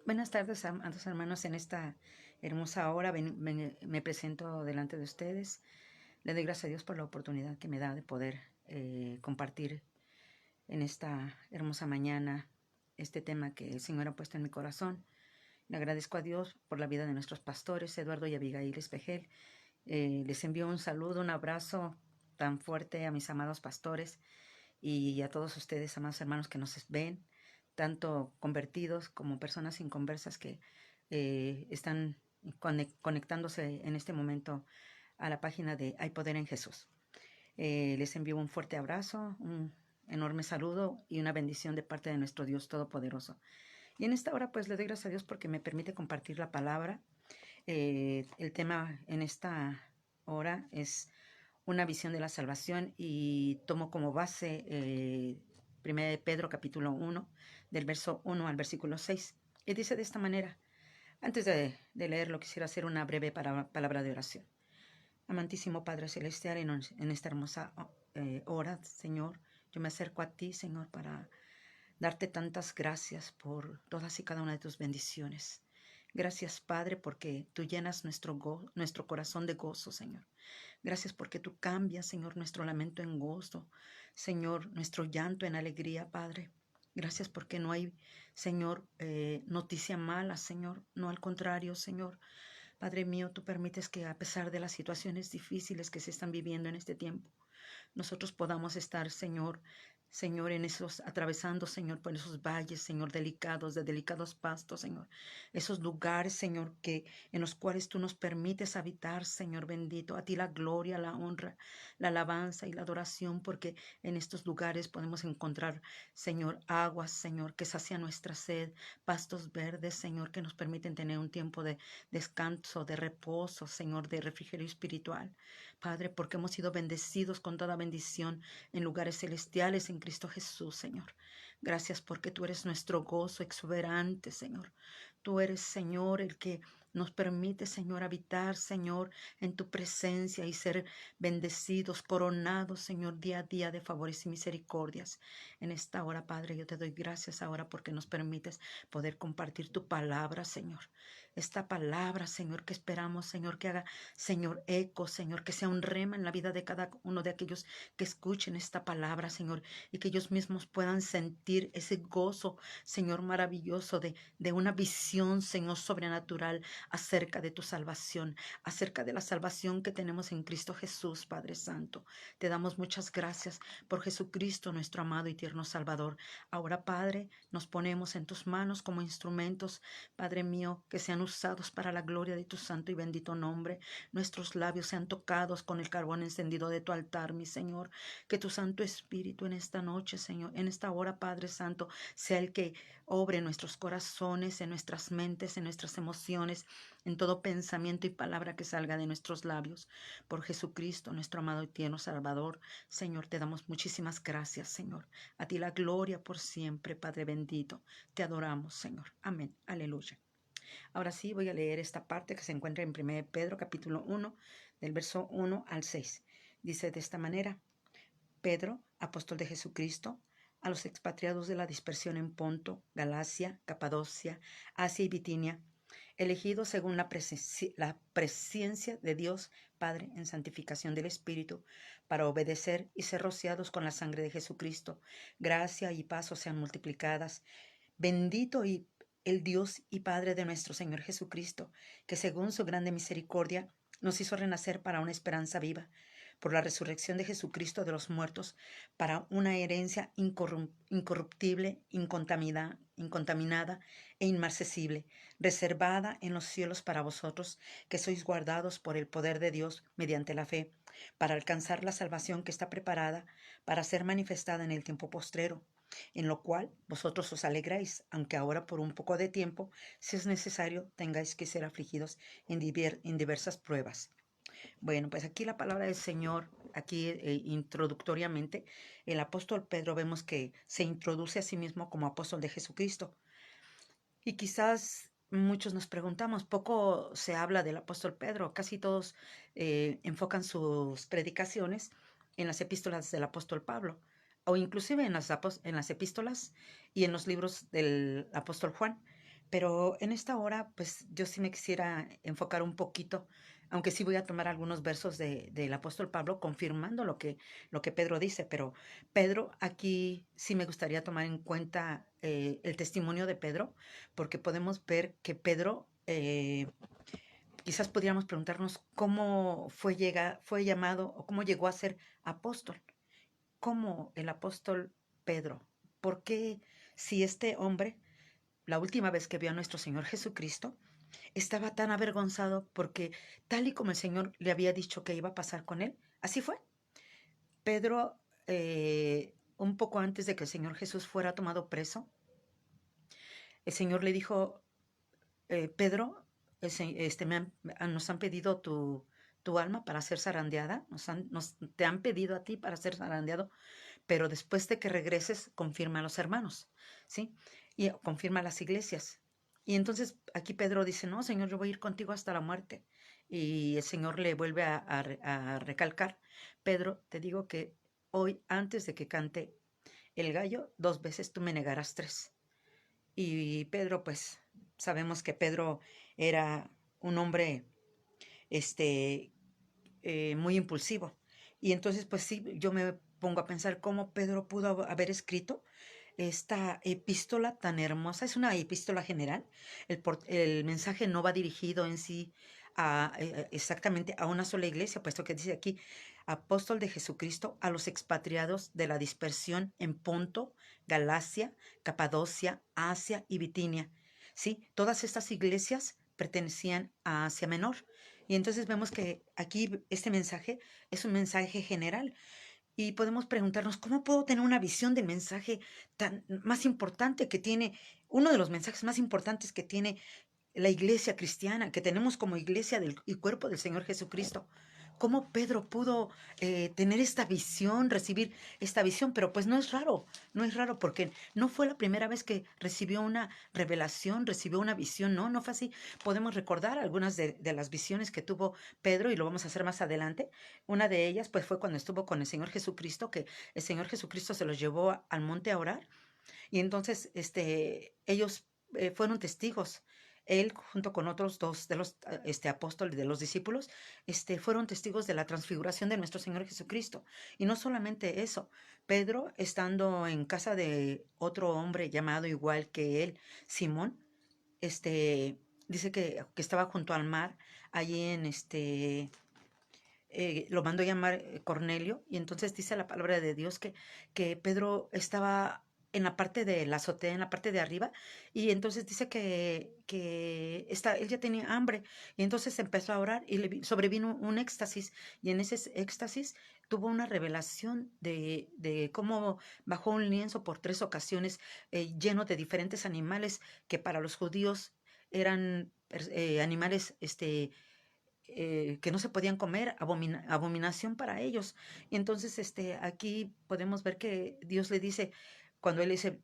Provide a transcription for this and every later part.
Buenas tardes, amados hermanos, en esta hermosa hora me presento delante de ustedes. Le doy gracias a Dios por la oportunidad que me da de poder compartir en esta hermosa mañana este tema que el Señor ha puesto en mi corazón. Le agradezco a Dios por la vida de nuestros pastores, Eduardo y Abigail Espejel. Les envío un saludo, un abrazo tan fuerte a mis amados pastores y a todos ustedes, amados hermanos, que nos ven, tanto convertidos como personas inconversas que están conectándose en este momento a la página de Hay Poder en Jesús. Les envío un fuerte abrazo, un enorme saludo y una bendición de parte de nuestro Dios Todopoderoso. Y en esta hora pues le doy gracias a Dios porque me permite compartir la palabra. El tema en esta hora es una visión de la salvación y tomo como base 1 de Pedro capítulo 1, del verso 1 al versículo 6. Y dice de esta manera: antes de leerlo, quisiera hacer una breve palabra de oración. Amantísimo Padre Celestial, en esta hermosa hora, Señor, yo me acerco a ti, Señor, para darte tantas gracias por todas y cada una de tus bendiciones. Gracias, Padre, porque tú llenas nuestro corazón de gozo, Señor. Gracias porque tú cambias, Señor, nuestro lamento en gozo, Señor, nuestro llanto en alegría, Padre. Gracias porque no hay, Señor, noticia mala, Señor. No, al contrario, Señor. Padre mío, tú permites que a pesar de las situaciones difíciles que se están viviendo en este tiempo, nosotros podamos estar, Señor, en esos, atravesando, Señor, por esos valles, Señor, delicados, de delicados pastos, Señor. Esos lugares, Señor, en los cuales tú nos permites habitar, Señor bendito. A ti la gloria, la honra, la alabanza y la adoración, porque en estos lugares podemos encontrar, Señor, aguas, Señor, que sacian nuestra sed, pastos verdes, Señor, que nos permiten tener un tiempo de descanso, de reposo, Señor, de refrigerio espiritual. Padre, porque hemos sido bendecidos con toda bendición en lugares celestiales en Cristo Jesús, Señor. Gracias porque tú eres nuestro gozo exuberante, Señor. Tú eres, Señor, el que nos permite, Señor, habitar, Señor, en tu presencia y ser bendecidos, coronados, Señor, día a día de favores y misericordias. En esta hora, Padre, yo te doy gracias ahora porque nos permites poder compartir tu palabra, Señor. Esta palabra, Señor, que esperamos, Señor, que haga, Señor, eco, Señor, que sea un rema en la vida de cada uno de aquellos que escuchen esta palabra, Señor, y que ellos mismos puedan sentir ese gozo, Señor, maravilloso de una visión, Señor, sobrenatural acerca de tu salvación, acerca de la salvación que tenemos en Cristo Jesús, Padre Santo. Te damos muchas gracias por Jesucristo, nuestro amado y tierno Salvador. Ahora, Padre, nos ponemos en tus manos como instrumentos, Padre mío, que sean usados para la gloria de tu santo y bendito nombre. Nuestros labios sean tocados con el carbón encendido de tu altar, mi Señor. Que tu Santo Espíritu en esta noche, Señor, en esta hora, Padre Santo, sea el que obre en nuestros corazones, en nuestras mentes, en nuestras emociones, en todo pensamiento y palabra que salga de nuestros labios. Por Jesucristo, nuestro amado y tierno Salvador, Señor, te damos muchísimas gracias, Señor. A ti la gloria por siempre, Padre bendito. Te adoramos, Señor. Amén. Aleluya. Ahora sí, voy a leer esta parte que se encuentra en 1 Pedro capítulo 1, del verso 1 al 6. Dice de esta manera: Pedro, apóstol de Jesucristo, a los expatriados de la dispersión en Ponto, Galacia, Capadocia, Asia y Bitinia, elegidos según la presencia de Dios Padre en santificación del Espíritu, para obedecer y ser rociados con la sangre de Jesucristo. Gracia y paz os sean multiplicadas. Bendito y el Dios y Padre de nuestro Señor Jesucristo, que según su grande misericordia nos hizo renacer para una esperanza viva, por la resurrección de Jesucristo de los muertos, para una herencia incorruptible, incontaminada e inmarcesible, reservada en los cielos para vosotros, que sois guardados por el poder de Dios mediante la fe, para alcanzar la salvación que está preparada para ser manifestada en el tiempo postrero, en lo cual vosotros os alegráis, aunque ahora por un poco de tiempo, si es necesario, tengáis que ser afligidos en diversas pruebas. Bueno, pues aquí la palabra del Señor, aquí introductoriamente, el apóstol Pedro vemos que se introduce a sí mismo como apóstol de Jesucristo. Y quizás muchos nos preguntamos, poco se habla del apóstol Pedro, casi todos enfocan sus predicaciones en las epístolas del apóstol Pablo, o inclusive en las epístolas y en los libros del apóstol Juan. Pero en esta hora, pues yo sí me quisiera enfocar un poquito, aunque sí voy a tomar algunos versos del apóstol Pablo confirmando lo que Pedro dice, pero Pedro, aquí sí me gustaría tomar en cuenta el testimonio de Pedro, porque podemos ver que Pedro, quizás podríamos preguntarnos cómo fue llamado o cómo llegó a ser apóstol, cómo el apóstol Pedro, por qué si este hombre la última vez que vio a nuestro Señor Jesucristo, estaba tan avergonzado porque tal y como el Señor le había dicho que iba a pasar con él, así fue. Pedro, un poco antes de que el Señor Jesús fuera tomado preso, el Señor le dijo, Pedro, nos han pedido tu alma para ser zarandeada, te han pedido a ti para ser zarandeado, pero después de que regreses, confirma a los hermanos, ¿sí? Y confirma a las iglesias. Y entonces aquí Pedro dice, no, Señor, yo voy a ir contigo hasta la muerte. Y el Señor le vuelve a recalcar, Pedro, te digo que hoy, antes de que cante el gallo, 2 veces tú me negarás 3. Y Pedro, pues, sabemos que Pedro era un hombre, este, muy impulsivo. Y entonces, pues sí, yo me pongo a pensar cómo Pedro pudo haber escrito esta epístola tan hermosa. Es una epístola general. El mensaje no va dirigido en sí exactamente a una sola iglesia, puesto que dice aquí, apóstol de Jesucristo a los expatriados de la dispersión en Ponto, Galacia, Capadocia, Asia y Bitinia. Sí, todas estas iglesias pertenecían a Asia Menor. Y entonces vemos que aquí este mensaje es un mensaje general y podemos preguntarnos, ¿cómo puedo tener una visión del mensaje más importante que tiene, uno de los mensajes más importantes que tiene la iglesia cristiana, que tenemos como iglesia y cuerpo del Señor Jesucristo? ¿Cómo Pedro pudo tener esta visión, recibir esta visión? Pero pues no es raro porque no fue la primera vez que recibió una revelación, recibió una visión, no fue así. Podemos recordar algunas de las visiones que tuvo Pedro y lo vamos a hacer más adelante. Una de ellas pues fue cuando estuvo con el Señor Jesucristo, que el Señor Jesucristo se los llevó al monte a orar y entonces ellos fueron testigos. Él, junto con otros 2 de los apóstoles, de los discípulos, fueron testigos de la transfiguración de nuestro Señor Jesucristo. Y no solamente eso, Pedro, estando en casa de otro hombre llamado igual que él, Simón, dice que estaba junto al mar, allí lo mandó llamar Cornelio, y entonces dice la palabra de Dios que Pedro estaba en la parte de la azotea, en la parte de arriba, y entonces dice él ya tenía hambre, y entonces empezó a orar y sobrevino un éxtasis, y en ese éxtasis tuvo una revelación de cómo bajó un lienzo por 3 ocasiones lleno de diferentes animales que para los judíos eran animales que no se podían comer, abominación para ellos. Y entonces aquí podemos ver que Dios le dice, cuando él dice,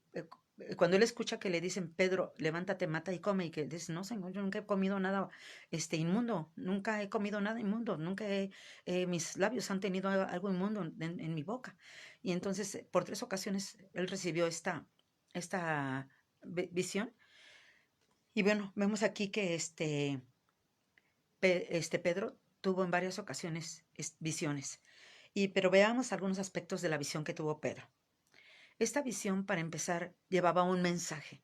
cuando él escucha que le dicen, Pedro, levántate, mata y come, y que dice, no, Señor, yo nunca he comido nada inmundo, nunca he comido nada inmundo, mis labios han tenido algo inmundo en mi boca. Y entonces, por 3 ocasiones, él recibió esta visión. Y bueno, vemos aquí que Pedro tuvo en varias ocasiones visiones. Pero veamos algunos aspectos de la visión que tuvo Pedro. Esta visión, para empezar, llevaba un mensaje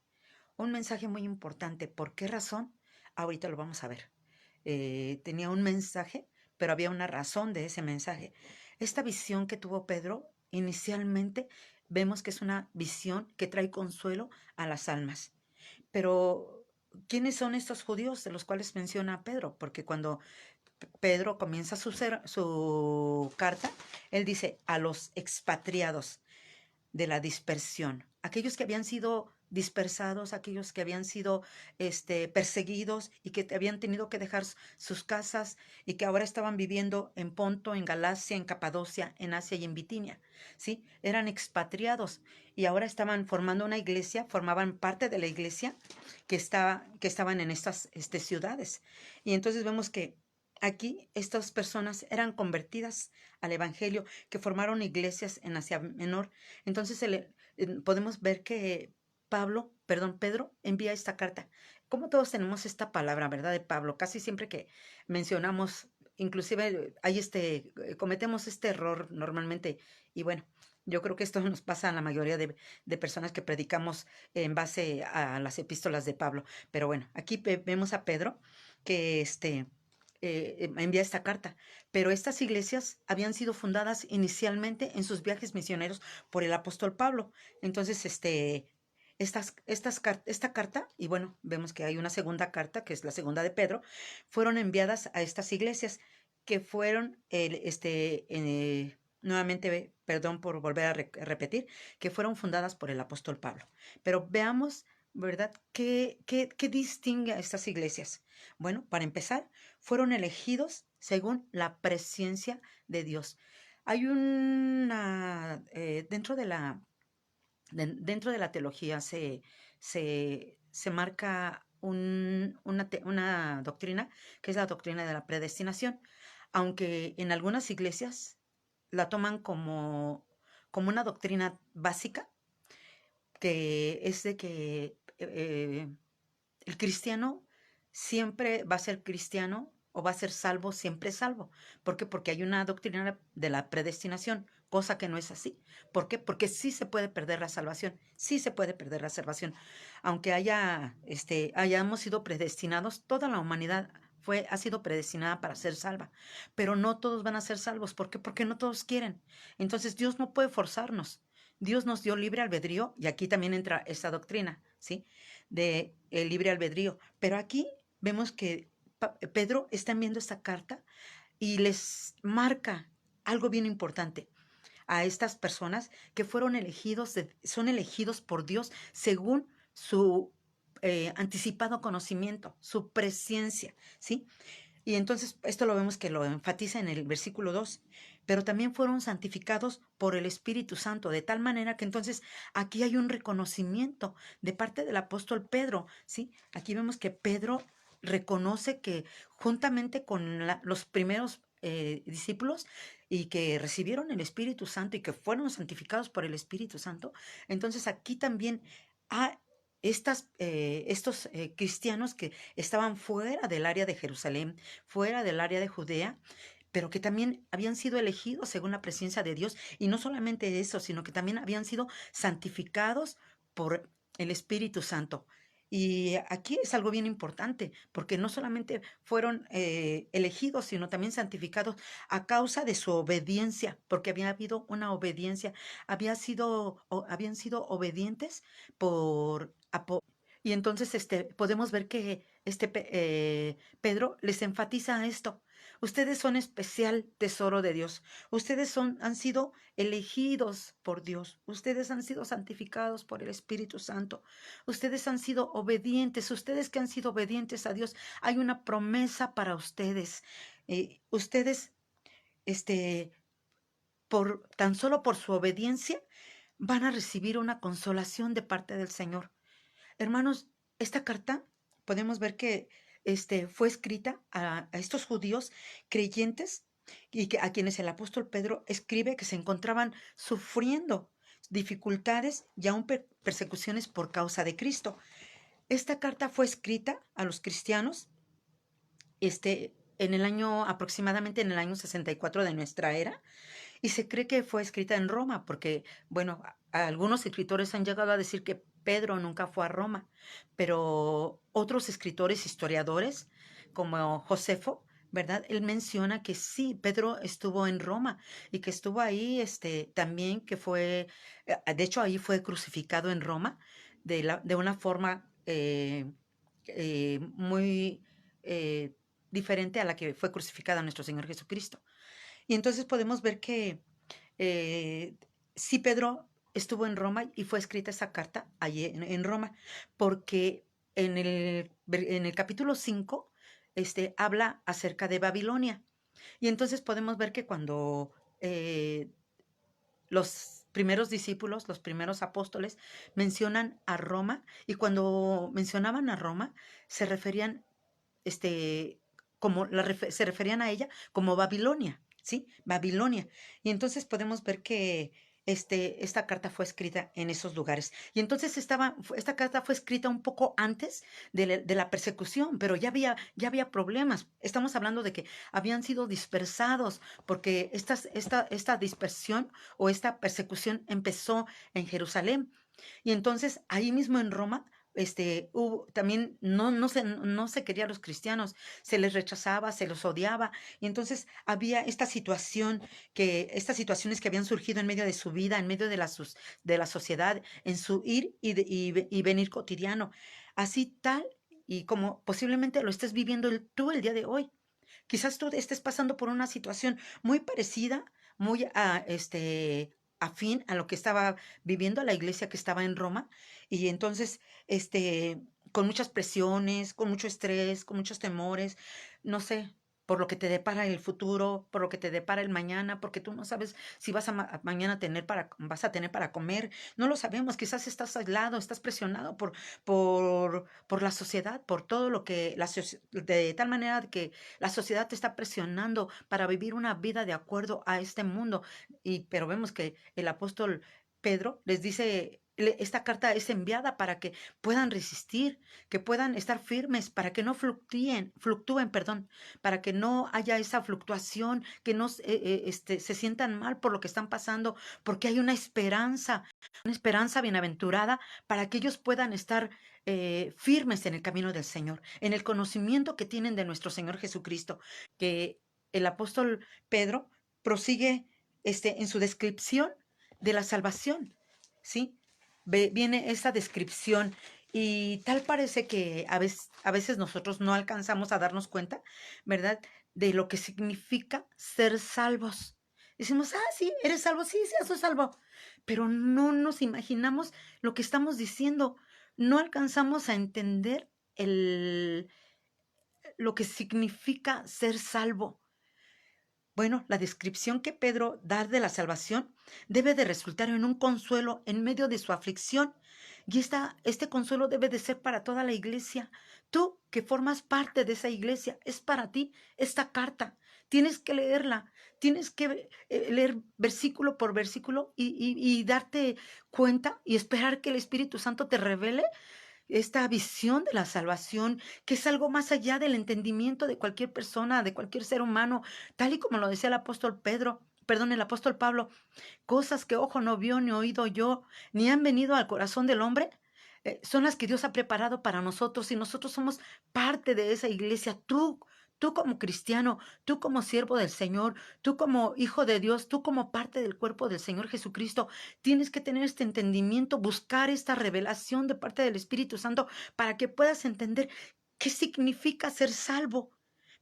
muy importante. ¿Por qué razón? Ahorita lo vamos a ver. Tenía un mensaje, pero había una razón de ese mensaje. Esta visión que tuvo Pedro, inicialmente vemos que es una visión que trae consuelo a las almas. Pero, ¿quiénes son estos judíos de los cuales menciona Pedro? Porque cuando Pedro comienza su carta, él dice a los expatriados de la dispersión, aquellos que habían sido dispersados, aquellos que habían sido perseguidos y que habían tenido que dejar sus casas y que ahora estaban viviendo en Ponto, en Galacia, en Capadocia, en Asia y en Bitinia, ¿sí? Eran expatriados y ahora estaban formando una iglesia, formaban parte de la iglesia que estaban en estas ciudades. Y entonces vemos que aquí estas personas eran convertidas al evangelio, que formaron iglesias en Asia Menor. Entonces podemos ver que Pablo Pedro envía esta carta. Como todos tenemos esta palabra, ¿verdad? De Pablo, casi siempre que mencionamos, inclusive hay cometemos este error normalmente. Y bueno, yo creo que esto nos pasa a la mayoría de personas que predicamos en base a las epístolas de Pablo. Pero bueno, aquí vemos a Pedro que envía esta carta. Pero estas iglesias habían sido fundadas inicialmente en sus viajes misioneros por el apóstol Pablo. Entonces, esta carta, y bueno, vemos que hay una segunda carta, que es la segunda de Pedro, fueron enviadas a estas iglesias que fueron, nuevamente, perdón por volver a repetir, que fueron fundadas por el apóstol Pablo. Pero veamos, ¿verdad? ¿Qué distingue a estas iglesias? Bueno, para empezar, fueron elegidos según la presencia de Dios. Hay una, dentro de la teología se marca una doctrina que es la doctrina de la predestinación, aunque en algunas iglesias la toman como una doctrina básica, que es de que el cristiano siempre va a ser cristiano o va a ser salvo, siempre salvo. ¿Por qué? Porque hay una doctrina de la predestinación, cosa que no es así. ¿Por qué? Porque sí se puede perder la salvación, sí se puede perder la salvación. Aunque hayamos sido predestinados, toda la humanidad ha sido predestinada para ser salva, pero no todos van a ser salvos. ¿Por qué? Porque no todos quieren. Entonces Dios no puede forzarnos. Dios nos dio libre albedrío y aquí también entra esta doctrina, ¿sí? De el libre albedrío. Pero aquí vemos que Pedro está enviando esta carta y les marca algo bien importante a estas personas que son elegidos por Dios según su anticipado conocimiento, su presencia, ¿sí? Y entonces esto lo vemos que lo enfatiza en el versículo 2, pero también fueron santificados por el Espíritu Santo, de tal manera que entonces aquí hay un reconocimiento de parte del apóstol Pedro, ¿sí? Aquí vemos que Pedro reconoce que juntamente con los primeros discípulos y que recibieron el Espíritu Santo y que fueron santificados por el Espíritu Santo, entonces aquí también hay estos cristianos que estaban fuera del área de Jerusalén, fuera del área de Judea, pero que también habían sido elegidos según la presencia de Dios. Y no solamente eso, sino que también habían sido santificados por el Espíritu Santo. Y aquí es algo bien importante, porque no solamente fueron elegidos, sino también santificados a causa de su obediencia, porque había habido una obediencia, habían sido obedientes por... Y entonces podemos ver que Pedro les enfatiza esto. Ustedes son especial tesoro de Dios. Han sido elegidos por Dios. Ustedes han sido santificados por el Espíritu Santo. Ustedes han sido obedientes. Ustedes que han sido obedientes a Dios, hay una promesa para ustedes. Ustedes, este, tan solo por su obediencia, van a recibir una consolación de parte del Señor. Hermanos, esta carta podemos ver que fue escrita a estos judíos creyentes y a quienes el apóstol Pedro escribe que se encontraban sufriendo dificultades y aún persecuciones por causa de Cristo. Esta carta fue escrita a los cristianos aproximadamente en el año 64 de nuestra era, y se cree que fue escrita en Roma, porque, bueno, algunos escritores han llegado a decir que Pedro nunca fue a Roma, pero otros escritores, historiadores, como Josefo, ¿verdad? Él menciona que sí, Pedro estuvo en Roma y que estuvo ahí, también que de hecho ahí fue crucificado en Roma de una forma muy eh, diferente a la que fue crucificada nuestro Señor Jesucristo. Y entonces podemos ver que eh, sí, Pedro estuvo en Roma y fue escrita esa carta allí en Roma, porque en el capítulo 5 habla acerca de Babilonia. Y entonces podemos ver que cuando los primeros discípulos, los primeros apóstoles, mencionan a Roma, y cuando mencionaban a Roma, se referían se referían a ella como Babilonia, ¿sí? Babilonia. Y entonces podemos ver que esta carta fue escrita en esos lugares. Y entonces esta carta fue escrita un poco antes de la persecución, pero ya había problemas. Estamos hablando de que habían sido dispersados, porque esta dispersión o esta persecución empezó en Jerusalén. Y entonces ahí mismo en Roma, también no se quería a los cristianos, se les rechazaba, se los odiaba. Y entonces había estas situaciones que habían surgido en medio de su vida, en medio de la sociedad, en su ir y venir cotidiano. Así tal y como posiblemente lo estés viviendo tú el día de hoy. Quizás tú estés pasando por una situación muy parecida, muy afín a lo que estaba viviendo la iglesia que estaba en Roma, y entonces, con muchas presiones, con mucho estrés, con muchos temores, no sé, por lo que te depara el futuro, por lo que te depara el mañana, porque tú no sabes si mañana vas a tener para comer, no lo sabemos, quizás estás aislado, estás presionado por la sociedad, por todo lo que de tal manera que la sociedad te está presionando para vivir una vida de acuerdo a este mundo. Pero vemos que el apóstol Pedro les dice, esta carta es enviada para que puedan resistir, que puedan estar firmes, para que no fluctúen, perdón, para que no haya esa fluctuación, que no se sientan mal por lo que están pasando, porque hay una esperanza bienaventurada para que ellos puedan estar firmes en el camino del Señor, en el conocimiento que tienen de nuestro Señor Jesucristo, que el apóstol Pedro prosigue en su descripción de la salvación, ¿sí? Viene esa descripción y tal parece que a veces nosotros no alcanzamos a darnos cuenta, ¿verdad? De lo que significa ser salvos. Decimos, sí, eres salvo, sí, sí, soy salvo, pero no nos imaginamos lo que estamos diciendo, no alcanzamos a entender lo que significa ser salvo. Bueno, la descripción que Pedro da de la salvación debe de resultar en un consuelo en medio de su aflicción. Y este consuelo debe de ser para toda la iglesia. Tú que formas parte de esa iglesia, es para ti esta carta. Tienes que leerla, tienes que leer versículo por versículo y darte cuenta y esperar que el Espíritu Santo te revele esta visión de la salvación, que es algo más allá del entendimiento de cualquier persona, de cualquier ser humano, tal y como lo decía el apóstol Pedro, perdón, el apóstol Pablo, cosas que ojo no vio, ni oído yo, ni han venido al corazón del hombre, son las que Dios ha preparado para nosotros y nosotros somos parte de esa iglesia. Tú como cristiano, tú como siervo del Señor, tú como hijo de Dios, tú como parte del cuerpo del Señor Jesucristo, tienes que tener este entendimiento, buscar esta revelación de parte del Espíritu Santo para que puedas entender qué significa ser salvo.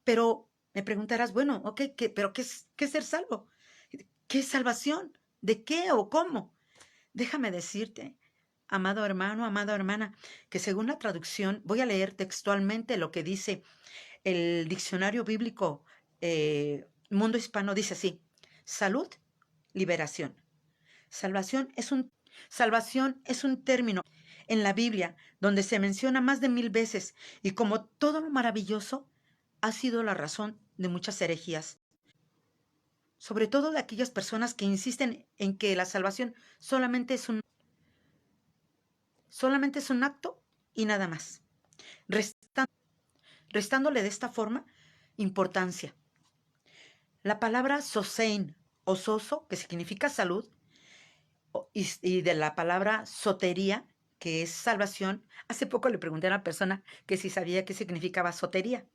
Pero me preguntarás, bueno, ok, pero ¿qué es ser salvo? ¿Qué es salvación? ¿De qué o cómo? Déjame decirte, amado hermano, amada hermana, que según la traducción, voy a leer textualmente lo que dice el diccionario bíblico Mundo Hispano, dice así: salud, liberación. Salvación es un, salvación es un término en la Biblia donde se menciona más de 1000 veces y como todo lo maravilloso ha sido la razón de muchas herejías, sobre todo de aquellas personas que insisten en que la salvación solamente es un acto y nada más, restan- restándole de esta forma importancia. La palabra sosein o soso, que significa salud, y de la palabra sotería, que es salvación. Hace poco le pregunté a una persona que si sabía qué significaba sotería.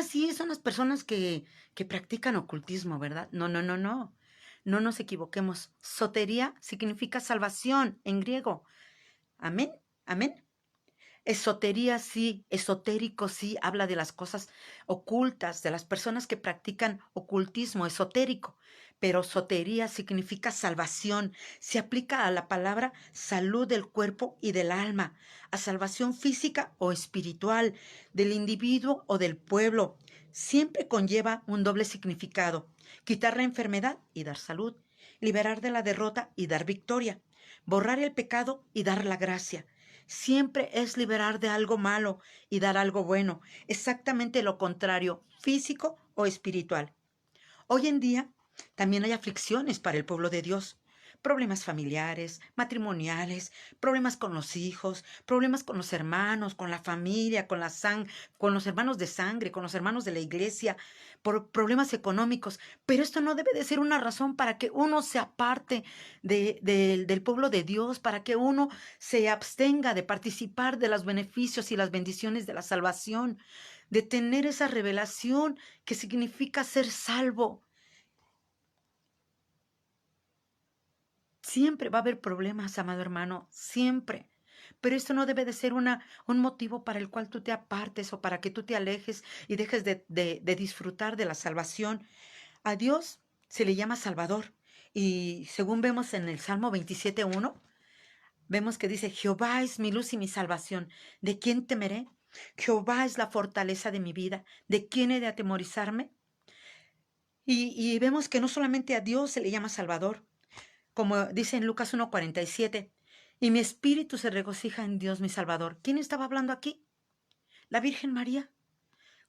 Sí, son las personas que practican ocultismo, ¿verdad? No, no, no, no. No nos equivoquemos. Sotería significa salvación en griego. Amén, amén. Esotería sí, esotérico sí, habla de las cosas ocultas, de las personas que practican ocultismo esotérico, pero sotería significa salvación, se aplica a la palabra salud del cuerpo y del alma, a salvación física o espiritual, del individuo o del pueblo. Siempre conlleva un doble significado: quitar la enfermedad y dar salud, liberar de la derrota y dar victoria, borrar el pecado y dar la gracia. Siempre es liberar de algo malo y dar algo bueno, exactamente lo contrario, físico o espiritual. Hoy en día también hay aflicciones para el pueblo de Dios, problemas familiares, matrimoniales, problemas con los hijos, problemas con los hermanos, con la familia, con los hermanos de sangre, con los hermanos de la iglesia, por problemas económicos. Pero esto no debe de ser una razón para que uno se aparte del pueblo de Dios, para que uno se abstenga de participar de los beneficios y las bendiciones de la salvación, de tener esa revelación que significa ser salvo. Siempre va a haber problemas, amado hermano, siempre. Pero esto no debe de ser un motivo para el cual tú te apartes o para que tú te alejes y dejes de disfrutar de la salvación. A Dios se le llama Salvador. Y según vemos en el Salmo 27:1, vemos que dice, Jehová es mi luz y mi salvación. ¿De quién temeré? Jehová es la fortaleza de mi vida. ¿De quién he de atemorizarme? Y vemos que no solamente a Dios se le llama Salvador, como dice en Lucas 1:47, y mi espíritu se regocija en Dios mi Salvador. ¿Quién estaba hablando aquí? La Virgen María.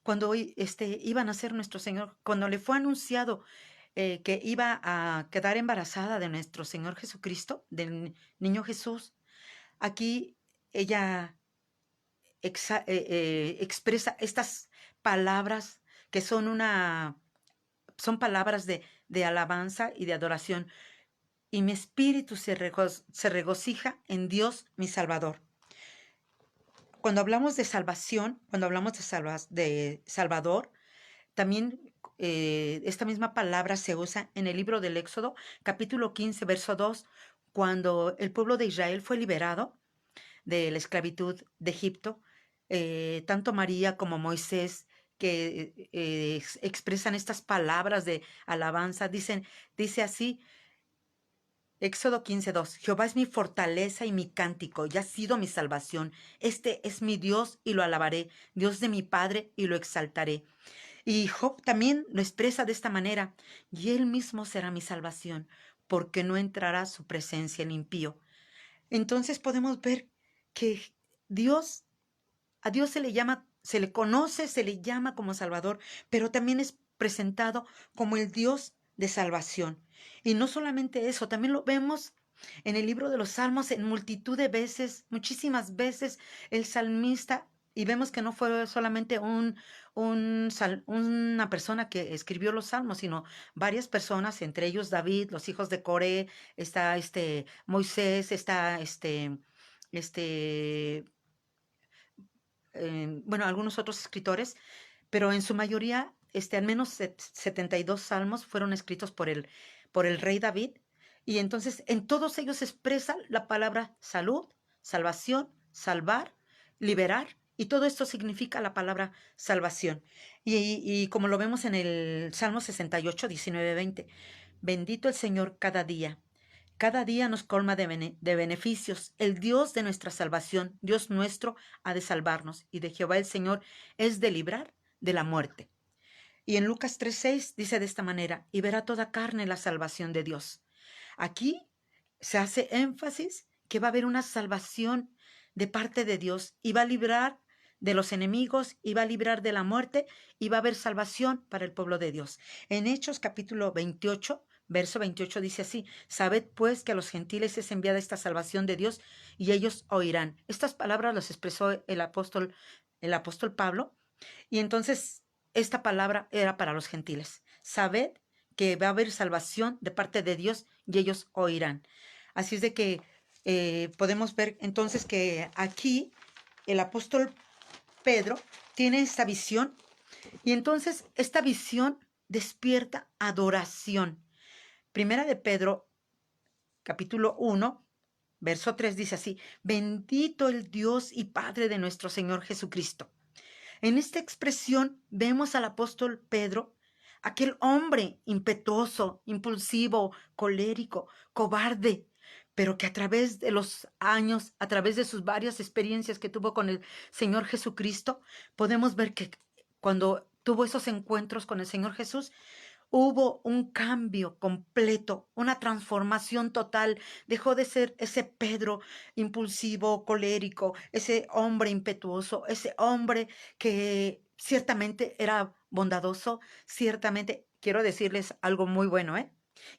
Cuando iba a nacer nuestro Señor, cuando le fue anunciado que iba a quedar embarazada de nuestro Señor Jesucristo, del niño Jesús, aquí ella expresa estas palabras que son palabras de alabanza y de adoración. Y mi espíritu se regocija en Dios mi Salvador. Cuando hablamos de salvación, cuando hablamos de Salvador, también esta misma palabra se usa en el libro del Éxodo, capítulo 15, verso 2, cuando el pueblo de Israel fue liberado de la esclavitud de Egipto. Tanto María como Moisés, que expresan estas palabras de alabanza, dice así, Éxodo 15:2. Jehová es mi fortaleza y mi cántico, y ha sido mi salvación. Este es mi Dios y lo alabaré, Dios de mi Padre y lo exaltaré. Y Job también lo expresa de esta manera, y él mismo será mi salvación, porque no entrará a su presencia el impío. Entonces podemos ver que Dios, a Dios se le llama, se le conoce, se le llama como Salvador, pero también es presentado como el Dios de salvación. Y no solamente eso, también lo vemos en el libro de los Salmos en multitud de veces, muchísimas veces el salmista, y vemos que no fue solamente una persona que escribió los salmos, sino varias personas, entre ellos David, los hijos de Coré, está Moisés, está este, bueno, algunos otros escritores, pero en su mayoría, al menos 72 salmos fueron escritos por el rey David. Y entonces en todos ellos se expresa la palabra salud, salvación, salvar, liberar. Y todo esto significa la palabra salvación. Y como lo vemos en el Salmo 68, 19, 20, bendito el Señor cada día. Cada día nos colma de beneficios. El Dios de nuestra salvación, Dios nuestro, ha de salvarnos. Y de Jehová el Señor es de librar de la muerte. Y en Lucas 3:6 dice de esta manera, y verá toda carne la salvación de Dios. Aquí se hace énfasis que va a haber una salvación de parte de Dios y va a librar de los enemigos y va a librar de la muerte y va a haber salvación para el pueblo de Dios. En Hechos capítulo 28, verso 28 dice así, sabed pues que a los gentiles es enviada esta salvación de Dios y ellos oirán. Estas palabras las expresó el apóstol Pablo, y entonces esta palabra era para los gentiles. Sabed que va a haber salvación de parte de Dios y ellos oirán. Así es de que podemos ver entonces que aquí el apóstol Pedro tiene esta visión, y entonces esta visión despierta adoración. Primera de Pedro, capítulo 1, verso 3 dice así, bendito el Dios y Padre de nuestro Señor Jesucristo. En esta expresión vemos al apóstol Pedro, aquel hombre impetuoso, impulsivo, colérico, cobarde, pero que a través de los años, a través de sus varias experiencias que tuvo con el Señor Jesucristo, podemos ver que cuando tuvo esos encuentros con el Señor Jesús, hubo un cambio completo, una transformación total. Dejó de ser ese Pedro impulsivo, colérico, ese hombre impetuoso, ese hombre que ciertamente era bondadoso, ciertamente quiero decirles algo muy bueno, ¿eh?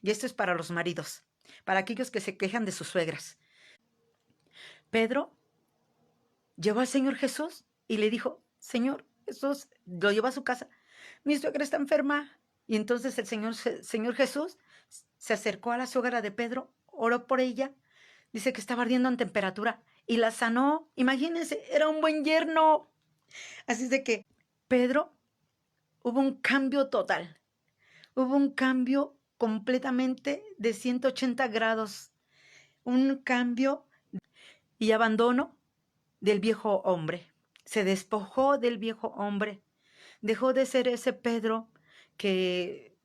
Y esto es para los maridos. para aquellos que se quejan de sus suegras. Pedro llevó al Señor Jesús y le dijo, Señor Jesús, lo llevó a su casa, mi suegra está enferma. Y entonces el Señor Jesús se acercó a la suegra de Pedro, oró por ella, dice que estaba ardiendo en temperatura y la sanó. Imagínense, era un buen yerno. Así es de que Pedro, hubo un cambio total, hubo un cambio completamente de 180 grados, un cambio y abandono del viejo hombre. Se despojó del viejo hombre, dejó de ser ese Pedro que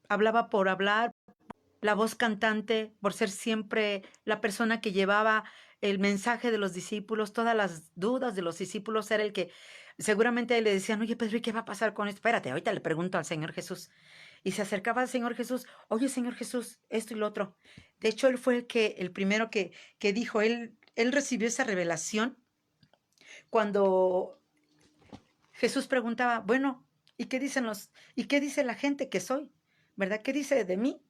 hablaba por hablar, la voz cantante, por ser siempre la persona que llevaba el mensaje de los discípulos, todas las dudas de los discípulos, era el que seguramente le decían, oye Pedro, ¿y qué va a pasar con esto? Espérate, ahorita le pregunto al Señor Jesús. Y se acercaba al Señor Jesús, oye Señor Jesús, esto y lo otro. De hecho, él fue el primero que dijo, él recibió esa revelación cuando Jesús preguntaba, bueno, ¿y qué dice la gente que soy? ¿Verdad? ¿Qué dice de mí?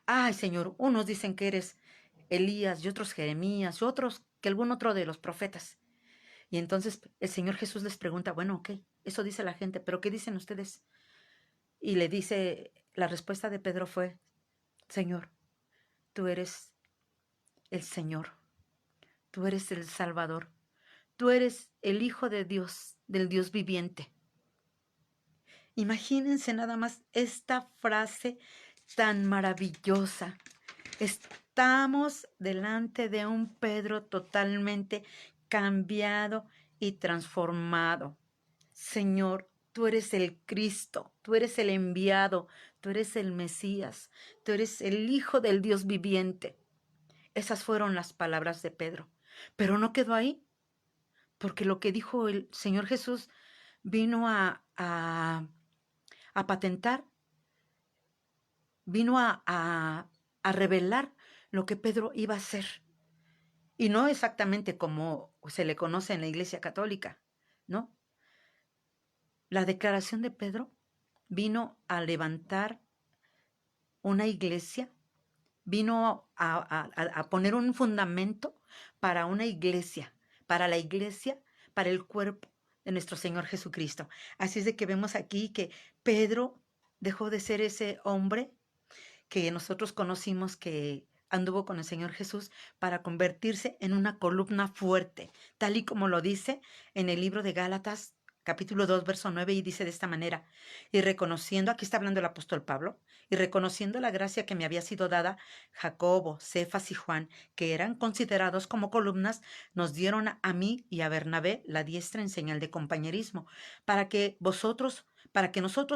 Ay, Señor, unos dicen que eres Elías y otros Jeremías y otros que algún otro de los profetas. Y entonces el Señor Jesús les pregunta, bueno, ok, eso dice la gente, pero ¿qué dicen ustedes? Y le dice, la respuesta de Pedro fue, Señor, tú eres el Señor, tú eres el Salvador, tú eres el Hijo de Dios, del Dios viviente. Imagínense nada más esta frase tan maravillosa. Estamos delante de un Pedro totalmente cambiado y transformado. Señor, tú eres el Cristo, tú eres el enviado, tú eres el Mesías, tú eres el Hijo del Dios viviente. Esas fueron las palabras de Pedro. Pero no quedó ahí, porque lo que dijo el Señor Jesús vino a patentar, vino a revelar lo que Pedro iba a hacer. Y no exactamente como se le conoce en la Iglesia Católica, ¿no? La declaración de Pedro vino a levantar una iglesia, vino a poner un fundamento para una iglesia, para la iglesia, para el cuerpo de nuestro Señor Jesucristo. Así es de que vemos aquí que Pedro dejó de ser ese hombre que nosotros conocimos que anduvo con el Señor Jesús para convertirse en una columna fuerte, tal y como lo dice en el libro de Gálatas, capítulo 2, verso 9, y dice de esta manera, y reconociendo, aquí está hablando el apóstol Pablo, y reconociendo la gracia que me había sido dada, Jacobo, Cefas y Juan, que eran considerados como columnas, nos dieron a mí y a Bernabé la diestra en señal de compañerismo, para que nosotros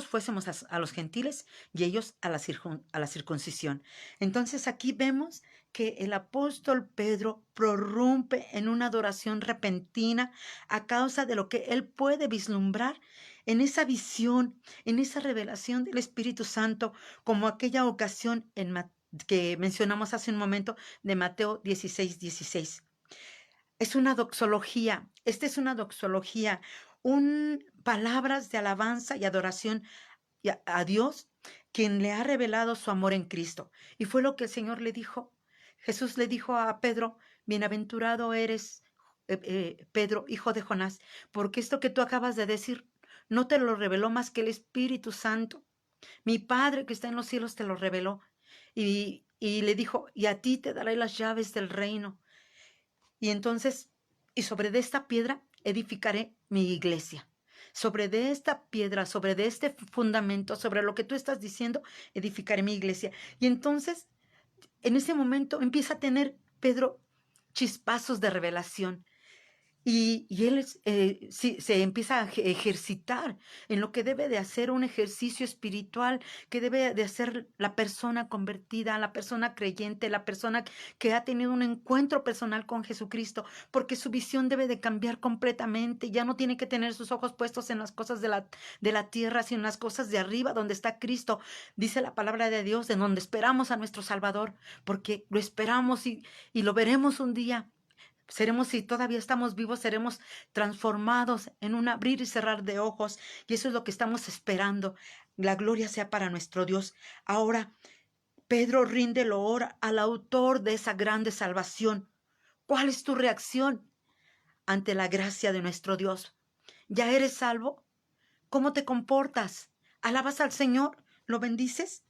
fuésemos a los gentiles y ellos a la circuncisión. Entonces aquí vemos que el apóstol Pedro prorrumpe en una adoración repentina a causa de lo que él puede vislumbrar en esa visión, en esa revelación del Espíritu Santo, como aquella ocasión que mencionamos hace un momento de Mateo 16:16. Es una doxología, esta es una doxología, palabras de alabanza y adoración a Dios, quien le ha revelado su amor en Cristo. Y fue lo que el Señor le dijo. Jesús le dijo a Pedro, bienaventurado eres, Pedro, hijo de Jonás, porque esto que tú acabas de decir no te lo reveló más que el Espíritu Santo. Mi Padre que está en los cielos te lo reveló. Y le dijo, y a ti te daré las llaves del reino. Y entonces, y sobre de esta piedra edificaré mi iglesia. Sobre de esta piedra, sobre de este fundamento, sobre lo que tú estás diciendo, edificaré mi iglesia. Y entonces, en ese momento empieza a tener Pedro chispazos de revelación. Y él se empieza a ejercitar en lo que debe de hacer un ejercicio espiritual, que debe de hacer la persona convertida, la persona creyente, la persona que ha tenido un encuentro personal con Jesucristo, porque su visión debe de cambiar completamente. Ya no tiene que tener sus ojos puestos en las cosas de la tierra, sino en las cosas de arriba, donde está Cristo. Dice la palabra de Dios, de donde esperamos a nuestro Salvador, porque lo esperamos y lo veremos un día. Seremos, si todavía estamos vivos, seremos transformados en un abrir y cerrar de ojos. Y eso es lo que estamos esperando. La gloria sea para nuestro Dios. Ahora, Pedro rinde loor al autor de esa grande salvación. ¿Cuál es tu reacción ante la gracia de nuestro Dios? ¿Ya eres salvo? ¿Cómo te comportas? ¿Alabas al Señor? ¿Lo bendices?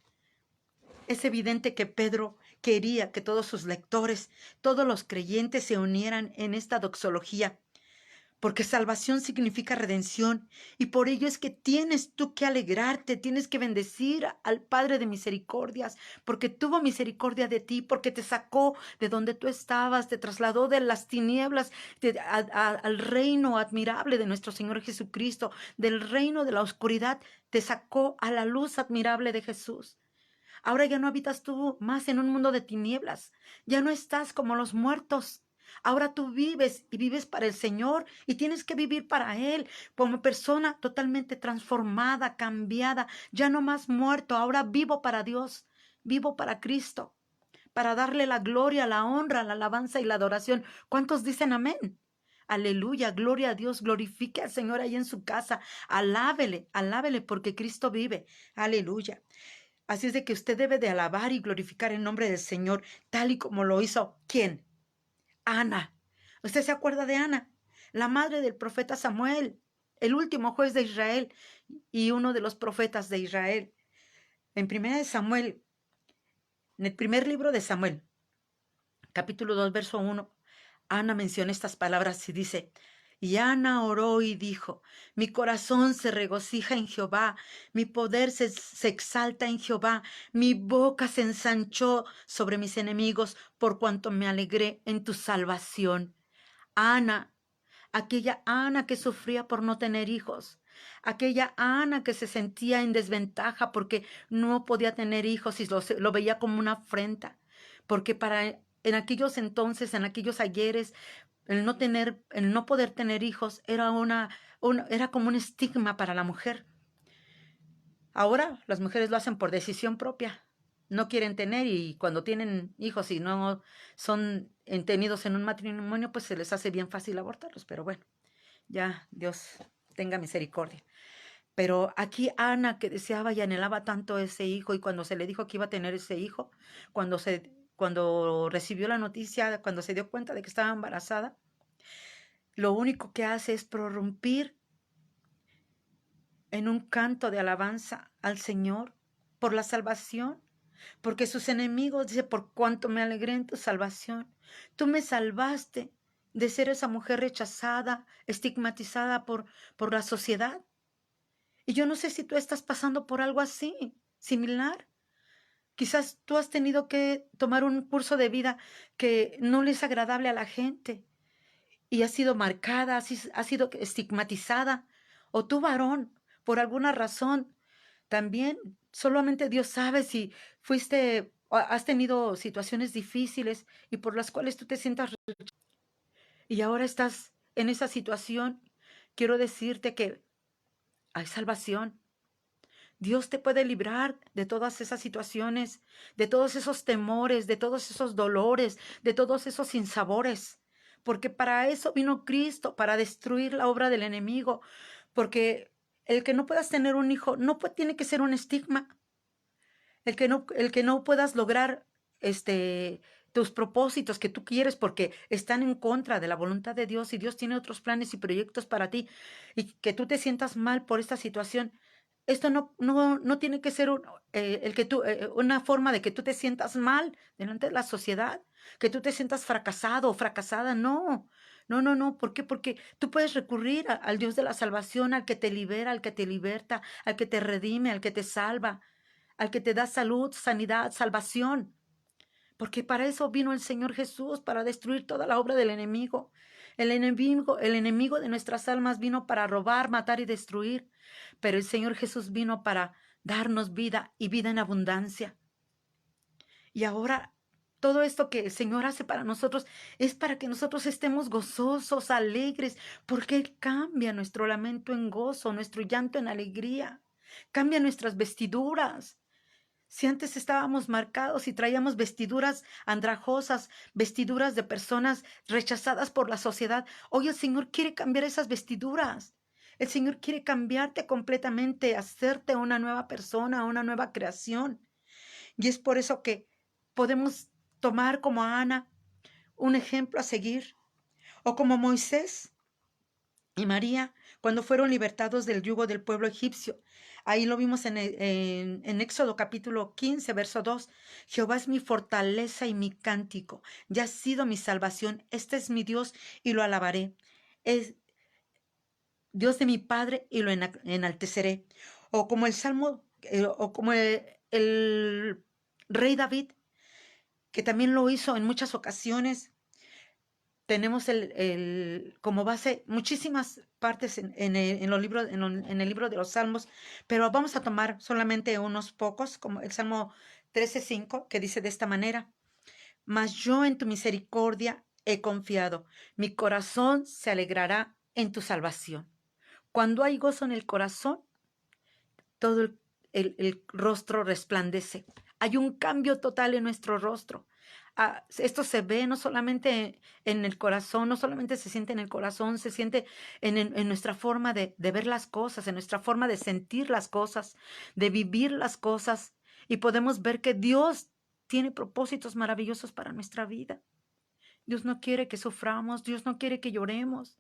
Es evidente que Pedro quería que todos sus lectores, todos los creyentes se unieran en esta doxología, porque salvación significa redención, y por ello es que tienes tú que alegrarte, tienes que bendecir al Padre de misericordias, porque tuvo misericordia de ti, porque te sacó de donde tú estabas, te trasladó de las tinieblas al reino admirable de nuestro Señor Jesucristo, del reino de la oscuridad, te sacó a la luz admirable de Jesús. Ahora ya no habitas tú más en un mundo de tinieblas, ya no estás como los muertos. Ahora tú vives y vives para el Señor y tienes que vivir para Él como persona totalmente transformada, cambiada, ya no más muerto, ahora vivo para Dios, vivo para Cristo, para darle la gloria, la honra, la alabanza y la adoración. ¿Cuántos dicen amén? Aleluya, gloria a Dios, glorifique al Señor ahí en su casa, alábele, alábele porque Cristo vive. Aleluya. Así es de que usted debe de alabar y glorificar el nombre del Señor, tal y como lo hizo. ¿Quién? Ana. ¿Usted se acuerda de Ana? La madre del profeta Samuel, el último juez de Israel y uno de los profetas de Israel. En primera de Samuel, en el primer libro de Samuel, capítulo 2, verso 1, Ana menciona estas palabras y dice: y Ana oró y dijo: mi corazón se regocija en Jehová, mi poder se exalta en Jehová, mi boca se ensanchó sobre mis enemigos, por cuanto me alegré en tu salvación. Ana, aquella Ana que sufría por no tener hijos, aquella Ana que se sentía en desventaja porque no podía tener hijos y lo veía como una afrenta, porque en aquellos entonces, en aquellos ayeres, el no poder tener hijos era como un estigma para la mujer. Ahora las mujeres lo hacen por decisión propia. No quieren tener y cuando tienen hijos y no son tenidos en un matrimonio, pues se les hace bien fácil abortarlos. Pero bueno, ya Dios tenga misericordia. Pero aquí Ana, que deseaba y anhelaba tanto ese hijo, y cuando se le dijo que iba a tener ese hijo, cuando recibió la noticia, cuando se dio cuenta de que estaba embarazada, lo único que hace es prorrumpir en un canto de alabanza al Señor por la salvación, porque sus enemigos, dice, por cuanto me alegré en tu salvación, tú me salvaste de ser esa mujer rechazada, estigmatizada por la sociedad. Y yo no sé si tú estás pasando por algo así, similar. Quizás tú has tenido que tomar un curso de vida que no le es agradable a la gente y has sido marcada, has sido estigmatizada. O tú, varón, por alguna razón, también solamente Dios sabe si has tenido situaciones difíciles y por las cuales tú te sientas y ahora estás en esa situación. Quiero decirte que hay salvación. Dios te puede librar de todas esas situaciones, de todos esos temores, de todos esos dolores, de todos esos sinsabores, porque para eso vino Cristo, para destruir la obra del enemigo, porque el que no puedas tener un hijo tiene que ser un estigma. El que no puedas lograr tus propósitos que tú quieres porque están en contra de la voluntad de Dios y Dios tiene otros planes y proyectos para ti y que tú te sientas mal por esta situación. Esto no tiene que ser una forma de que tú te sientas mal delante de la sociedad, que tú te sientas fracasado o fracasada. No, no, no, no. ¿Por qué? Porque tú puedes recurrir al Dios de la salvación, al que te libera, al que te liberta, al que te redime, al que te salva, al que te da salud, sanidad, salvación. Porque para eso vino el Señor Jesús, para destruir toda la obra del enemigo. El enemigo de nuestras almas vino para robar, matar y destruir. Pero el Señor Jesús vino para darnos vida y vida en abundancia. Y ahora todo esto que el Señor hace para nosotros es para que nosotros estemos gozosos, alegres, porque Él cambia nuestro lamento en gozo, nuestro llanto en alegría. Cambia nuestras vestiduras. Si antes estábamos marcados y traíamos vestiduras andrajosas, vestiduras de personas rechazadas por la sociedad, hoy el Señor quiere cambiar esas vestiduras. El Señor quiere cambiarte completamente, hacerte una nueva persona, una nueva creación. Y es por eso que podemos tomar como a Ana un ejemplo a seguir, o como Moisés y María cuando fueron libertados del yugo del pueblo egipcio. Ahí lo vimos en Éxodo capítulo 15, verso 2. Jehová es mi fortaleza y mi cántico, ya ha sido mi salvación. Este es mi Dios y lo alabaré. Es Dios de mi Padre y lo enalteceré. O como el Salmo, o como el rey David, que también lo hizo en muchas ocasiones. Tenemos como base muchísimas partes los libros, en el libro de los Salmos, pero vamos a tomar solamente unos pocos, como el Salmo 13:5, que dice de esta manera: Mas yo en tu misericordia he confiado, mi corazón se alegrará en tu salvación. Cuando hay gozo en el corazón, todo el rostro resplandece. Hay un cambio total en nuestro rostro. Esto se ve no solamente en el corazón, no solamente se siente en el corazón, se siente en nuestra forma de ver las cosas, en nuestra forma de sentir las cosas, de vivir las cosas. Y podemos ver que Dios tiene propósitos maravillosos para nuestra vida. Dios no quiere que suframos, Dios no quiere que lloremos.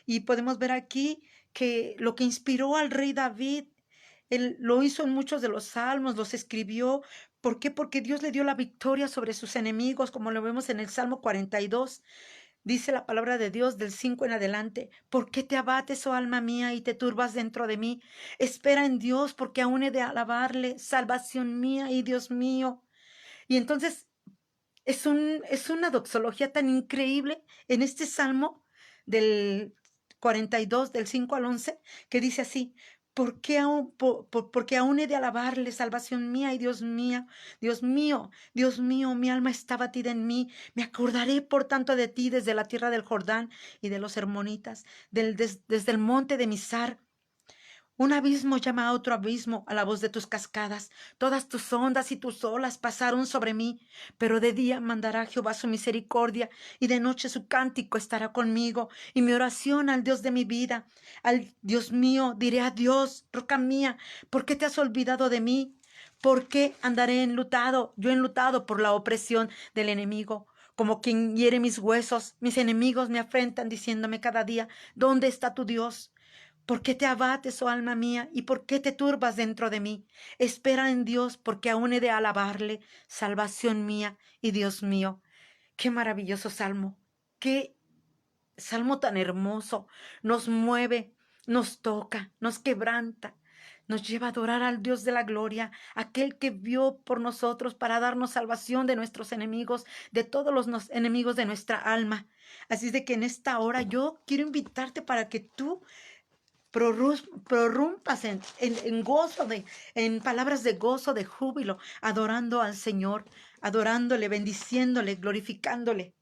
Y podemos ver aquí que lo que inspiró al rey David, él lo hizo en muchos de los salmos, los escribió. ¿Por qué? Porque Dios le dio la victoria sobre sus enemigos, como lo vemos en el Salmo 42. Dice la palabra de Dios del 5 en adelante: ¿Por qué te abates, oh alma mía, y te turbas dentro de mí? Espera en Dios, porque aún he de alabarle, salvación mía y Dios mío. Y entonces es una doxología tan increíble en este salmo del 42, del 5 al 11, que dice así: porque aún he de alabarle, salvación mía y Dios mía, Dios mío, Dios mío, mi alma está batida en mí. Me acordaré por tanto de ti desde la tierra del Jordán y de los hermonitas, desde el monte de Mizar. Un abismo llama a otro abismo a la voz de tus cascadas. Todas tus ondas y tus olas pasaron sobre mí, pero de día mandará Jehová su misericordia y de noche su cántico estará conmigo y mi oración al Dios de mi vida. Al Dios mío diré: adiós, roca mía, ¿por qué te has olvidado de mí? ¿Por qué andaré enlutado por la opresión del enemigo? Como quien hiere mis huesos, mis enemigos me afrentan diciéndome cada día: ¿dónde está tu Dios? ¿Por qué te abates, oh alma mía, y por qué te turbas dentro de mí? Espera en Dios, porque aún he de alabarle, salvación mía y Dios mío. Qué maravilloso salmo, qué salmo tan hermoso. Nos mueve, nos toca, nos quebranta, nos lleva a adorar al Dios de la gloria, aquel que vio por nosotros para darnos salvación de nuestros enemigos, de todos los enemigos de nuestra alma. Así es de que en esta hora yo quiero invitarte para que tú prorrumpas en gozo, en palabras de gozo, de júbilo, adorando al Señor, adorándole, bendiciéndole, glorificándole.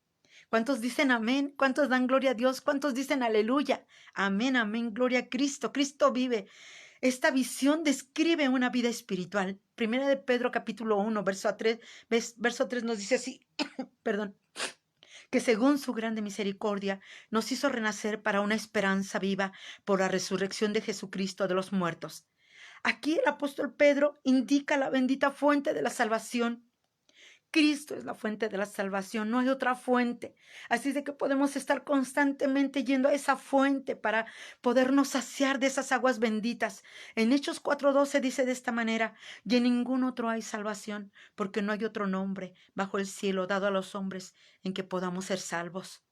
¿Cuántos dicen amén? ¿Cuántos dan gloria a Dios? ¿Cuántos dicen aleluya? Amén, amén, gloria a Cristo. Cristo vive. Esta visión describe una vida espiritual. Primera de Pedro capítulo 1, verso 3 nos dice así, perdón: que según su grande misericordia nos hizo renacer para una esperanza viva por la resurrección de Jesucristo de los muertos. Aquí el apóstol Pedro indica la bendita fuente de la salvación. Cristo es la fuente de la salvación, no hay otra fuente. Así es de que podemos estar constantemente yendo a esa fuente para podernos saciar de esas aguas benditas. En Hechos 4:12 dice de esta manera: y en ningún otro hay salvación, porque no hay otro nombre bajo el cielo dado a los hombres en que podamos ser salvos.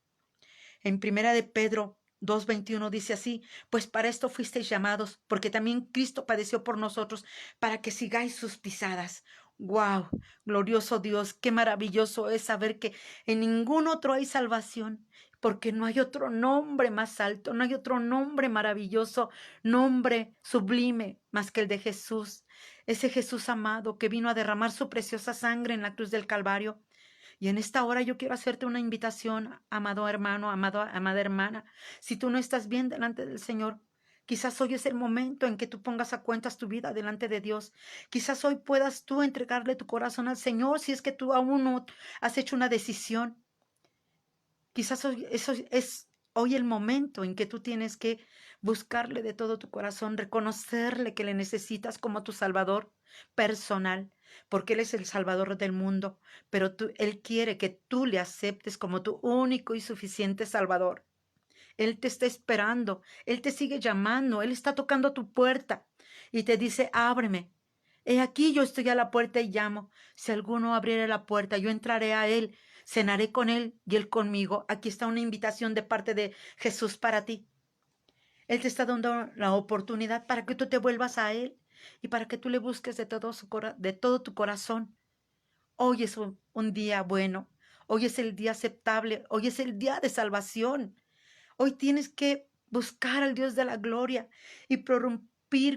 En Primera de Pedro 2:21 dice así: pues para esto fuisteis llamados, porque también Cristo padeció por nosotros, para que sigáis sus pisadas. ¡Wow! Glorioso Dios, qué maravilloso es saber que en ningún otro hay salvación, porque no hay otro nombre más alto, no hay otro nombre maravilloso, nombre sublime más que el de Jesús. Ese Jesús amado que vino a derramar su preciosa sangre en la cruz del Calvario. Y en esta hora yo quiero hacerte una invitación, amado hermano, amada hermana. Si tú no estás bien delante del Señor, quizás hoy es el momento en que tú pongas a cuentas tu vida delante de Dios. Quizás hoy puedas tú entregarle tu corazón al Señor si es que tú aún no has hecho una decisión. Quizás hoy eso es hoy el momento en que tú tienes que buscarle de todo tu corazón, reconocerle que le necesitas como tu Salvador personal, porque Él es el Salvador del mundo, pero Él quiere que tú le aceptes como tu único y suficiente Salvador. Él te está esperando, Él te sigue llamando, Él está tocando a tu puerta y te dice, ábreme. He aquí yo estoy a la puerta y llamo. Si alguno abriere la puerta, yo entraré a Él, cenaré con Él y Él conmigo. Aquí está una invitación de parte de Jesús para ti. Él te está dando la oportunidad para que tú te vuelvas a Él y para que tú le busques de todo tu corazón. Hoy es un día bueno, hoy es el día aceptable, hoy es el día de salvación. Hoy tienes que buscar al Dios de la gloria y prorrumpir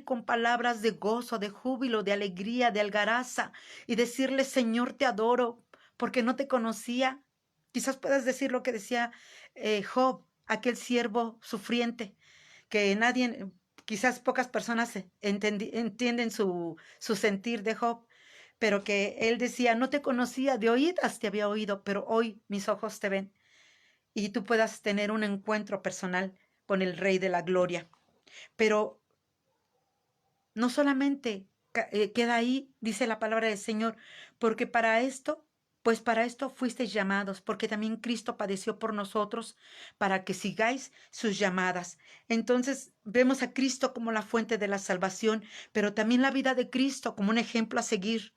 con palabras de gozo, de júbilo, de alegría, de algaraza y decirle, Señor, te adoro porque no te conocía. Quizás puedas decir lo que decía Job, aquel siervo sufriente, que nadie, quizás pocas personas entienden su sentir de Job, pero que él decía, no te conocía, de oídas te había oído, pero hoy mis ojos te ven y tú puedas tener un encuentro personal con el Rey de la Gloria. Pero no solamente queda ahí, dice la palabra del Señor, porque para esto, pues para esto fuisteis llamados, porque también Cristo padeció por nosotros, para que sigáis sus llamadas. Entonces vemos a Cristo como la fuente de la salvación, pero también la vida de Cristo como un ejemplo a seguir,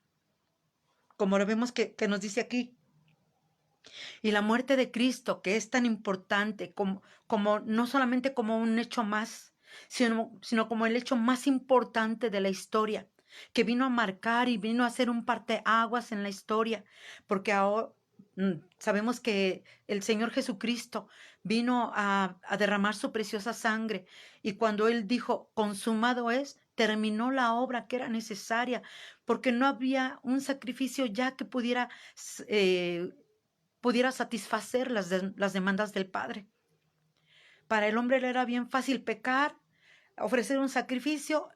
como lo vemos que nos dice aquí. Y la muerte de Cristo, que es tan importante como no solamente como un hecho más, sino como el hecho más importante de la historia, que vino a marcar y vino a hacer un parteaguas en la historia, porque ahora sabemos que el Señor Jesucristo vino a derramar su preciosa sangre y cuando Él dijo, consumado es, terminó la obra que era necesaria, porque no había un sacrificio ya que pudiera satisfacer las demandas del Padre. Para el hombre le era bien fácil pecar, ofrecer un sacrificio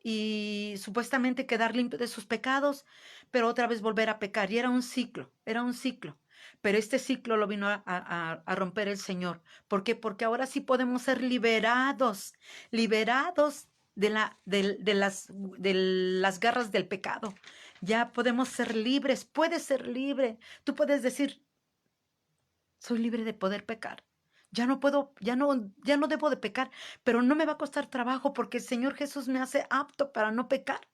y supuestamente quedar limpio de sus pecados, pero otra vez volver a pecar. Y era un ciclo, era un ciclo. Pero este ciclo lo vino a romper el Señor. ¿Por qué? Porque ahora sí podemos ser liberados, liberados de las garras del pecado. Ya podemos ser libres, puedes ser libre. Tú puedes decir, soy libre de poder pecar. Ya no puedo, ya no debo de pecar, pero no me va a costar trabajo porque el Señor Jesús me hace apto para no pecar.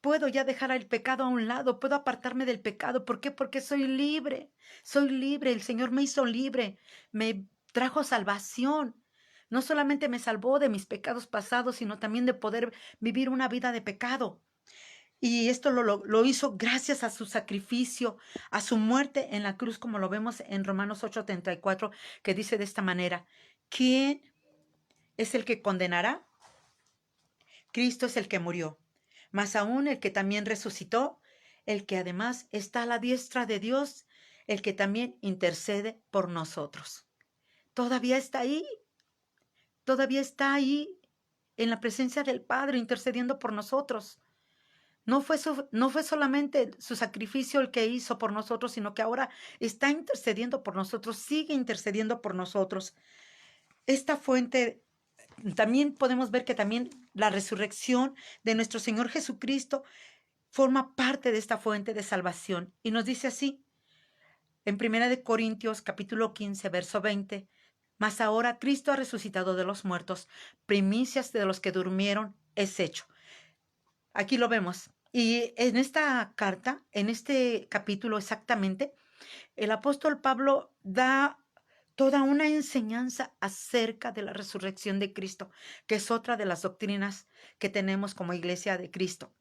Puedo ya dejar el pecado a un lado, puedo apartarme del pecado. ¿Por qué? Porque soy libre, soy libre. El Señor me hizo libre, me trajo salvación. No solamente me salvó de mis pecados pasados, sino también de poder vivir una vida de pecado. Y esto lo hizo gracias a su sacrificio, a su muerte en la cruz, como lo vemos en Romanos 8:34, que dice de esta manera, ¿quién es el que condenará? Cristo es el que murió, más aún el que también resucitó, el que además está a la diestra de Dios, el que también intercede por nosotros. Todavía está ahí en la presencia del Padre intercediendo por nosotros. No fue solamente su sacrificio el que hizo por nosotros, sino que ahora está intercediendo por nosotros, sigue intercediendo por nosotros. Esta fuente, también podemos ver que también la resurrección de nuestro Señor Jesucristo forma parte de esta fuente de salvación. Y nos dice así, en 1 Corintios 15, verso 20, mas ahora Cristo ha resucitado de los muertos, primicias de los que durmieron es hecho. Aquí lo vemos. Y en esta carta, en este capítulo exactamente, el apóstol Pablo da toda una enseñanza acerca de la resurrección de Cristo, que es otra de las doctrinas que tenemos como iglesia de Cristo.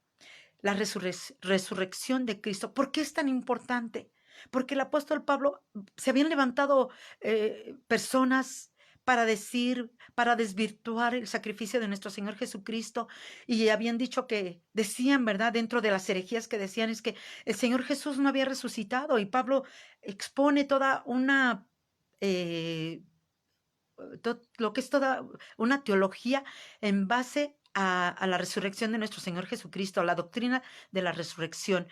La resurrección de Cristo. ¿Por qué es tan importante? Porque el apóstol Pablo, se habían levantado personas para decir, para desvirtuar el sacrificio de nuestro Señor Jesucristo y habían dicho que decían, ¿verdad? Dentro de las herejías que decían es que el Señor Jesús no había resucitado y Pablo expone toda una, eh, lo que es toda una teología en base a la resurrección de nuestro Señor Jesucristo, a la doctrina de la resurrección.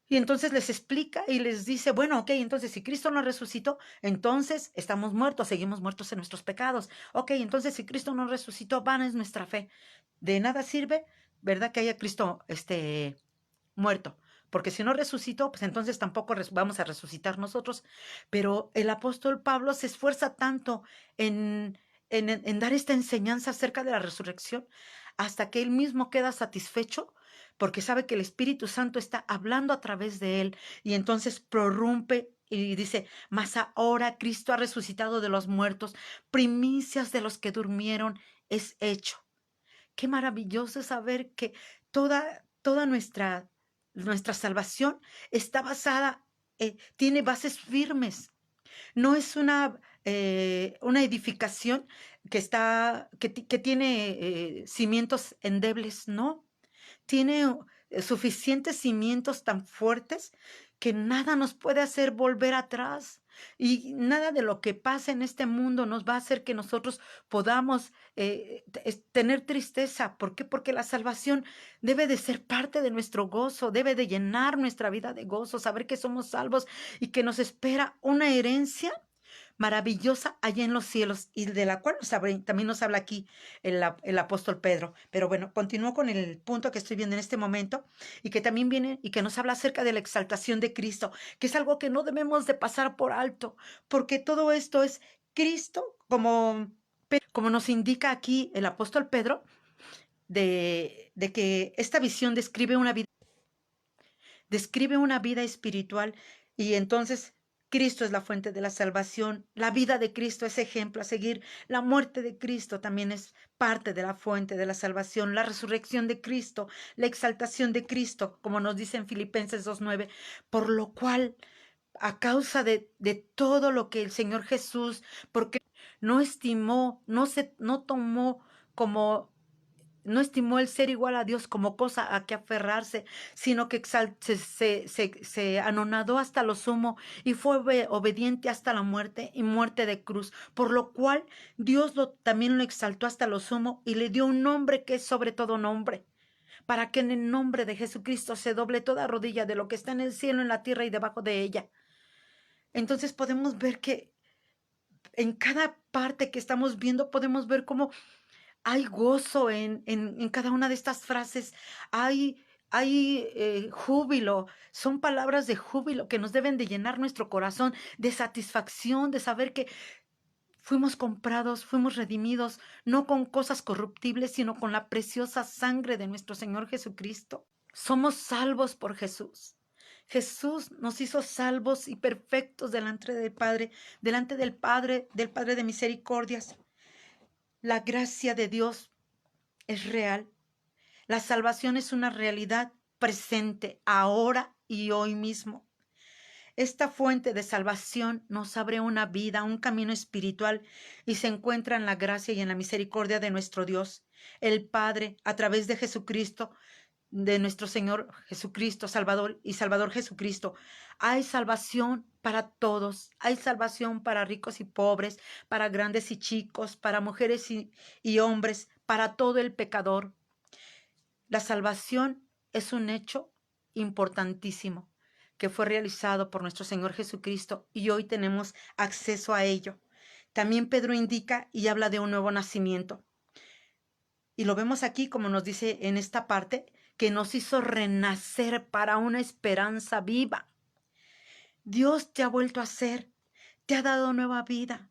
Y entonces les explica y les dice, bueno, ok, entonces si Cristo no resucitó, entonces estamos muertos, seguimos muertos en nuestros pecados. Ok, entonces si Cristo no resucitó, vana es nuestra fe. De nada sirve, ¿verdad? Que haya Cristo muerto. Porque si no resucitó, pues entonces tampoco vamos a resucitar nosotros. Pero el apóstol Pablo se esfuerza tanto en, en dar esta enseñanza acerca de la resurrección hasta que él mismo queda satisfecho porque sabe que el Espíritu Santo está hablando a través de él y entonces prorrumpe y dice, mas ahora Cristo ha resucitado de los muertos, primicias de los que durmieron es hecho. Qué maravilloso es saber que toda nuestra salvación está basada, tiene bases firmes. No es una edificación que tiene cimientos endebles, no. Tiene suficientes cimientos tan fuertes que nada nos puede hacer volver atrás. Y nada de lo que pasa en este mundo nos va a hacer que nosotros podamos tener tristeza. ¿Por qué? Porque la salvación debe de ser parte de nuestro gozo, debe de llenar nuestra vida de gozo, saber que somos salvos y que nos espera una herencia maravillosa allá en los cielos y de la cual también nos habla aquí el apóstol Pedro. Pero bueno, continúo con el punto que estoy viendo en este momento y que también viene y que nos habla acerca de la exaltación de Cristo, que es algo que no debemos de pasar por alto, porque todo esto es Cristo, como nos indica aquí el apóstol Pedro, de que esta visión describe una vida espiritual y entonces Cristo es la fuente de la salvación, la vida de Cristo es ejemplo a seguir, la muerte de Cristo también es parte de la fuente de la salvación, la resurrección de Cristo, la exaltación de Cristo, como nos dice en Filipenses 2:9, por lo cual, a causa de todo lo que el Señor Jesús, porque no estimó, no tomó como no estimó el ser igual a Dios como cosa a que aferrarse, sino que se anonadó hasta lo sumo y fue obediente hasta la muerte y muerte de cruz, por lo cual Dios también lo exaltó hasta lo sumo y le dio un nombre que es sobre todo nombre, para que en el nombre de Jesucristo se doble toda rodilla de lo que está en el cielo, en la tierra y debajo de ella. Entonces podemos ver que en cada parte que estamos viendo podemos ver cómo hay gozo en cada una de estas frases, hay júbilo, son palabras de júbilo que nos deben de llenar nuestro corazón, de satisfacción, de saber que fuimos comprados, fuimos redimidos, no con cosas corruptibles, sino con la preciosa sangre de nuestro Señor Jesucristo. Somos salvos por Jesús. Jesús nos hizo salvos y perfectos delante del Padre de misericordias. La gracia de Dios es real. La salvación es una realidad presente ahora y hoy mismo. Esta fuente de salvación nos abre una vida, un camino espiritual y se encuentra en la gracia y en la misericordia de nuestro Dios, el Padre, a través de Jesucristo, de nuestro Señor Jesucristo, Salvador y Salvador Jesucristo. Hay salvación para todos, hay salvación para ricos y pobres, para grandes y chicos, para mujeres y hombres, para todo el pecador. La salvación es un hecho importantísimo que fue realizado por nuestro Señor Jesucristo y hoy tenemos acceso a ello. También Pedro indica y habla de un nuevo nacimiento. Y lo vemos aquí, como nos dice en esta parte, que nos hizo renacer para una esperanza viva. Dios te ha vuelto a ser, te ha dado nueva vida.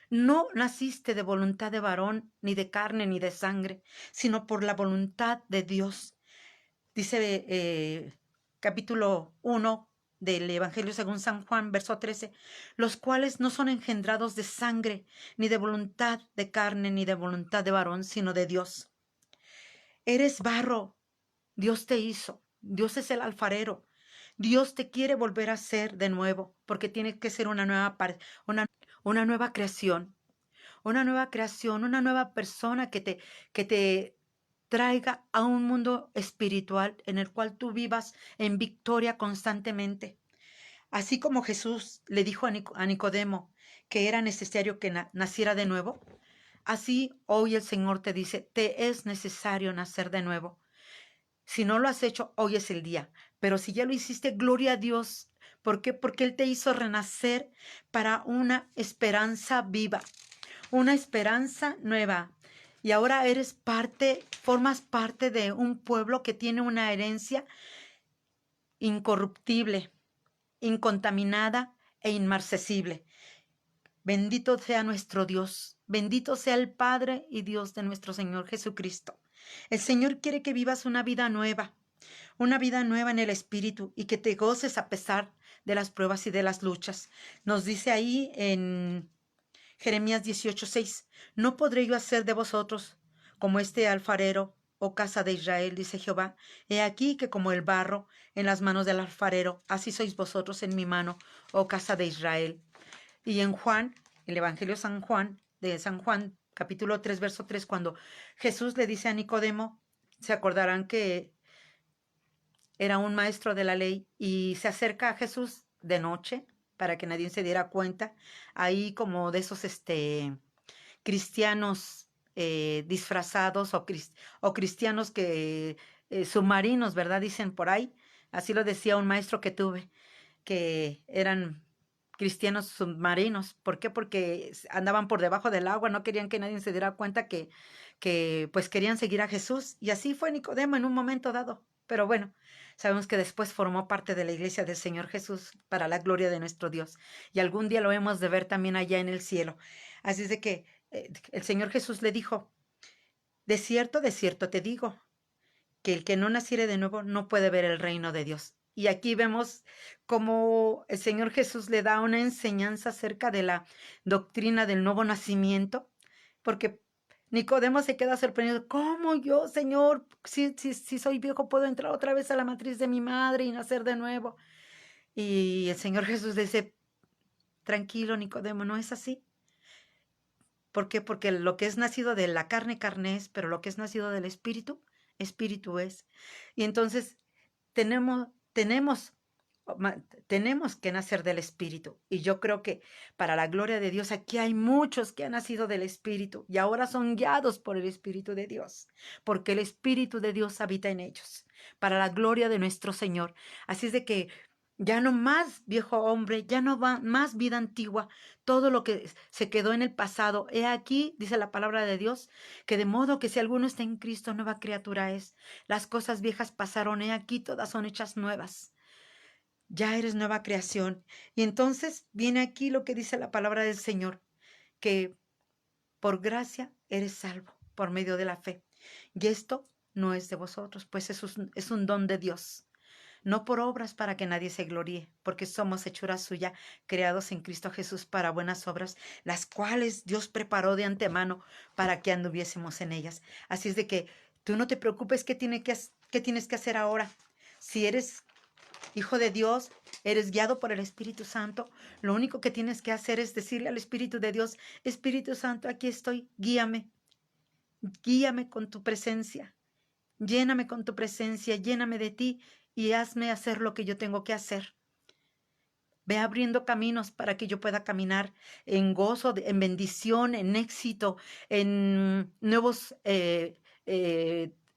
No naciste de voluntad de varón, ni de carne, ni de sangre, sino por la voluntad de Dios. Dice capítulo 1 del Evangelio según San Juan, verso 13, los cuales no son engendrados de sangre, ni de voluntad de carne, ni de voluntad de varón, sino de Dios. Eres barro, Dios te hizo, Dios es el alfarero, Dios te quiere volver a ser de nuevo, porque tiene que ser una nueva creación, una nueva persona que te traiga a un mundo espiritual en el cual tú vivas en victoria constantemente. Así como Jesús le dijo a Nicodemo que era necesario que naciera de nuevo, así hoy el Señor te dice, te es necesario nacer de nuevo. Si no lo has hecho, hoy es el día. Pero si ya lo hiciste, gloria a Dios. ¿Por qué? Porque Él te hizo renacer para una esperanza viva, una esperanza nueva. Y ahora formas parte de un pueblo que tiene una herencia incorruptible, incontaminada e inmarcesible. Bendito sea nuestro Dios, bendito sea el Padre y Dios de nuestro Señor Jesucristo. El Señor quiere que vivas una vida nueva en el Espíritu y que te goces a pesar de las pruebas y de las luchas. Nos dice ahí en Jeremías 18:6, no podré yo hacer de vosotros como este alfarero, oh casa de Israel, dice Jehová. He aquí que como el barro en las manos del alfarero, así sois vosotros en mi mano, oh casa de Israel. Y en Juan, el Evangelio de San Juan, capítulo 3, verso 3, cuando Jesús le dice a Nicodemo, se acordarán que era un maestro de la ley y se acerca a Jesús de noche para que nadie se diera cuenta, ahí como de esos cristianos disfrazados o cristianos que submarinos, ¿verdad? Dicen por ahí. Así lo decía un maestro que tuve, que eran cristianos submarinos. ¿Por qué? Porque andaban por debajo del agua, no querían que nadie se diera cuenta que pues querían seguir a Jesús. Y así fue Nicodemo en un momento dado. Pero bueno, sabemos que después formó parte de la iglesia del Señor Jesús para la gloria de nuestro Dios. Y algún día lo hemos de ver también allá en el cielo. Así es de que el Señor Jesús le dijo, de cierto te digo, que el que no naciere de nuevo no puede ver el reino de Dios. Y aquí vemos cómo el Señor Jesús le da una enseñanza acerca de la doctrina del nuevo nacimiento, porque Nicodemo se queda sorprendido. ¿Cómo yo, Señor? Si soy viejo, puedo entrar otra vez a la matriz de mi madre y nacer de nuevo. Y el Señor Jesús dice, tranquilo, Nicodemo, no es así. ¿Por qué? Porque lo que es nacido de la carne, carne es, pero lo que es nacido del espíritu, espíritu es. Y entonces tenemos, tenemos, tenemos que nacer del espíritu. Y yo creo que para la gloria de Dios, aquí hay muchos que han nacido del espíritu y ahora son guiados por el espíritu de Dios, porque el espíritu de Dios habita en ellos, para la gloria de nuestro Señor. Así es de que ya no más viejo hombre, ya no va más vida antigua, todo lo que se quedó en el pasado. He aquí, dice la palabra de Dios, que de modo que si alguno está en Cristo, nueva criatura es. Las cosas viejas pasaron, he aquí, todas son hechas nuevas. Ya eres nueva creación. Y entonces viene aquí lo que dice la palabra del Señor, que por gracia eres salvo por medio de la fe. Y esto no es de vosotros, pues es un don de Dios, no por obras para que nadie se gloríe, porque somos hechura suya, creados en Cristo Jesús para buenas obras, las cuales Dios preparó de antemano para que anduviésemos en ellas. Así es de que tú no te preocupes qué tienes que hacer ahora. Si eres hijo de Dios, eres guiado por el Espíritu Santo, lo único que tienes que hacer es decirle al Espíritu de Dios, Espíritu Santo, aquí estoy, guíame con tu presencia. Lléname con tu presencia, lléname de ti y hazme hacer lo que yo tengo que hacer. Ve abriendo caminos para que yo pueda caminar en gozo, en bendición, en éxito, en nuevos,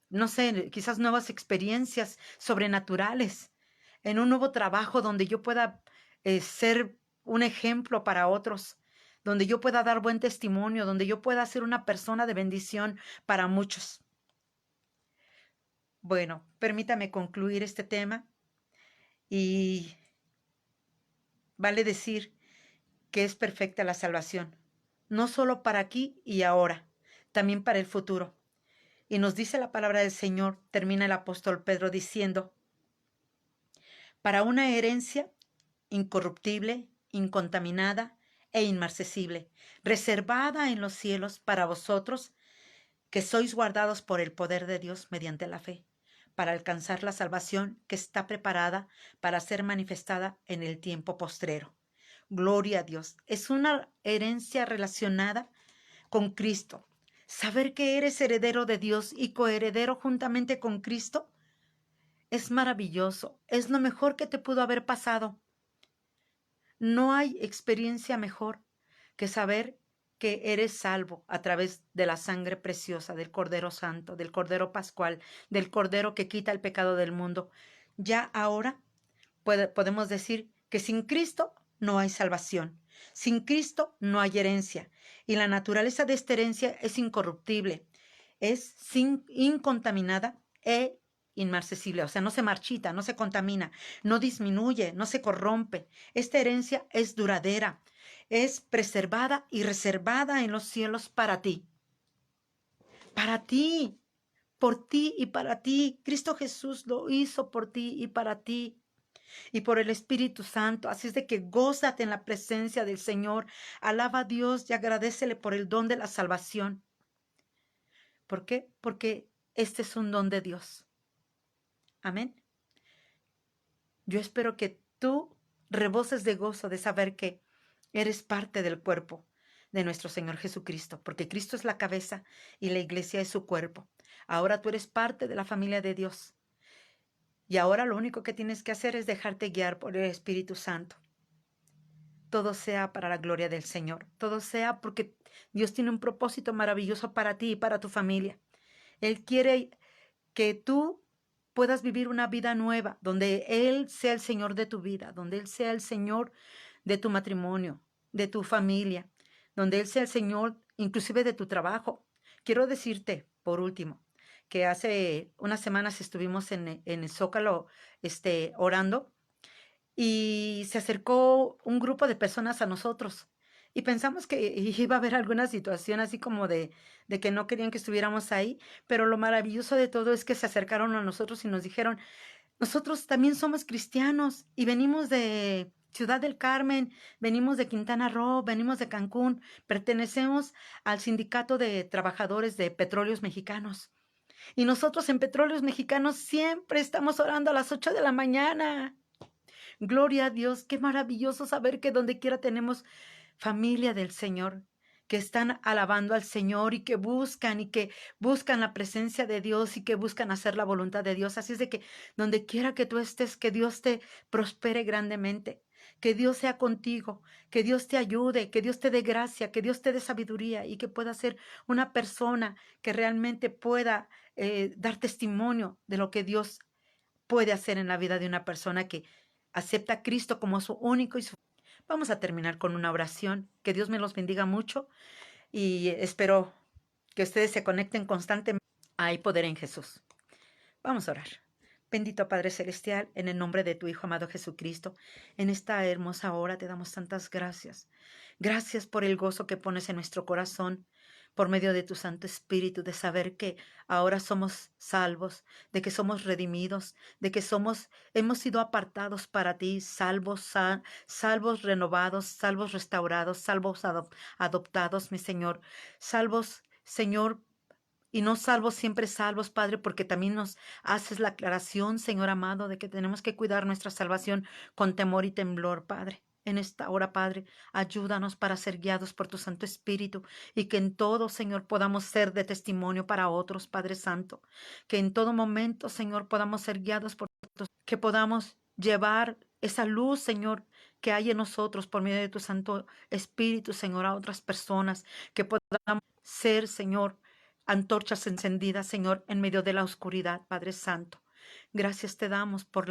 no sé, quizás nuevas experiencias sobrenaturales, en un nuevo trabajo donde yo pueda ser un ejemplo para otros, donde yo pueda dar buen testimonio, donde yo pueda ser una persona de bendición para muchos. Bueno, permítame concluir este tema y vale decir que es perfecta la salvación, no solo para aquí y ahora, también para el futuro. Y nos dice la palabra del Señor, termina el apóstol Pedro diciendo, para una herencia incorruptible, incontaminada e inmarcesible, reservada en los cielos para vosotros, que sois guardados por el poder de Dios mediante la fe, para alcanzar la salvación que está preparada para ser manifestada en el tiempo postrero. Gloria a Dios. Es una herencia relacionada con Cristo. Saber que eres heredero de Dios y coheredero juntamente con Cristo es maravilloso. Es lo mejor que te pudo haber pasado. No hay experiencia mejor que saber que eres salvo a través de la sangre preciosa del Cordero Santo, del Cordero Pascual, del Cordero que quita el pecado del mundo. Ya ahora podemos decir que sin Cristo no hay salvación. Sin Cristo no hay herencia. Y la naturaleza de esta herencia es incorruptible, es incontaminada e inmarcesible. O sea, no se marchita, no se contamina, no disminuye, no se corrompe. Esta herencia es duradera, es preservada y reservada en los cielos para ti. Para ti, por ti y para ti. Cristo Jesús lo hizo por ti y para ti y por el Espíritu Santo. Así es de que gózate en la presencia del Señor. Alaba a Dios y agradécele por el don de la salvación. ¿Por qué? Porque este es un don de Dios. Amén. Yo espero que tú reboses de gozo de saber que eres parte del cuerpo de nuestro Señor Jesucristo, porque Cristo es la cabeza y la iglesia es su cuerpo. Ahora tú eres parte de la familia de Dios. Y ahora lo único que tienes que hacer es dejarte guiar por el Espíritu Santo. Todo sea para la gloria del Señor. Todo sea porque Dios tiene un propósito maravilloso para ti y para tu familia. Él quiere que tú puedas vivir una vida nueva, donde Él sea el Señor de tu vida, donde Él sea el Señor de tu matrimonio, de tu familia, donde Él sea el Señor inclusive de tu trabajo. Quiero decirte, por último, que hace unas semanas estuvimos en el Zócalo orando y se acercó un grupo de personas a nosotros y pensamos que iba a haber alguna situación así como de que no querían que estuviéramos ahí, pero lo maravilloso de todo es que se acercaron a nosotros y nos dijeron, nosotros también somos cristianos y venimos de Ciudad del Carmen, venimos de Quintana Roo, venimos de Cancún, pertenecemos al Sindicato de Trabajadores de Petróleos Mexicanos. Y nosotros en Petróleos Mexicanos siempre estamos orando a las 8 de la mañana. Gloria a Dios, qué maravilloso saber que donde quiera tenemos familia del Señor, que están alabando al Señor y que buscan la presencia de Dios y que buscan hacer la voluntad de Dios. Así es de que donde quiera que tú estés, que Dios te prospere grandemente, que Dios sea contigo, que Dios te ayude, que Dios te dé gracia, que Dios te dé sabiduría y que pueda ser una persona que realmente pueda dar testimonio de lo que Dios puede hacer en la vida de una persona que acepta a Cristo como su único y su... Vamos a terminar con una oración. Que Dios me los bendiga mucho y espero que ustedes se conecten constantemente. Hay poder en Jesús. Vamos a orar. Bendito Padre Celestial, en el nombre de tu Hijo amado Jesucristo, en esta hermosa hora te damos tantas gracias. Gracias por el gozo que pones en nuestro corazón por medio de tu Santo Espíritu, de saber que ahora somos salvos, de que somos redimidos, de que hemos sido apartados para ti, salvos renovados, salvos restaurados, salvos adoptados, mi Señor, salvos, Señor, y no salvos, siempre salvos, Padre, porque también nos haces la aclaración, Señor amado, de que tenemos que cuidar nuestra salvación con temor y temblor, Padre. En esta hora, Padre, ayúdanos para ser guiados por tu Santo Espíritu y que en todo, Señor, podamos ser de testimonio para otros, Padre Santo. Que en todo momento, Señor, podamos ser guiados por otros, que podamos llevar esa luz, Señor, que hay en nosotros por medio de tu Santo Espíritu, Señor, a otras personas, que podamos ser, Señor, antorchas encendidas, Señor, en medio de la oscuridad, Padre Santo. Gracias te damos por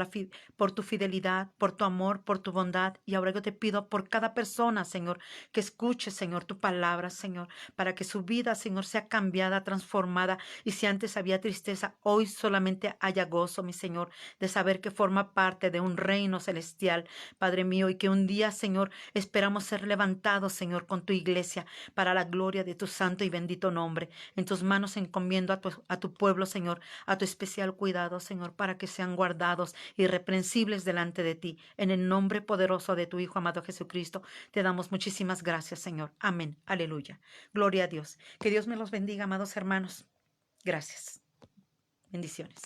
tu fidelidad, por tu amor, por tu bondad. Y ahora yo te pido por cada persona, Señor, que escuche, Señor, tu palabra, Señor, para que su vida, Señor, sea cambiada, transformada. Y si antes había tristeza, hoy solamente haya gozo, mi Señor, de saber que forma parte de un reino celestial, Padre mío, y que un día, Señor, esperamos ser levantados, Señor, con tu iglesia, para la gloria de tu santo y bendito nombre. En tus manos encomiendo a tu pueblo, Señor, a tu especial cuidado, Señor, para que sean guardados, irreprensibles delante de ti. En el nombre poderoso de tu Hijo amado Jesucristo, te damos muchísimas gracias, Señor. Amén. Aleluya. Gloria a Dios. Que Dios me los bendiga, amados hermanos. Gracias. Bendiciones.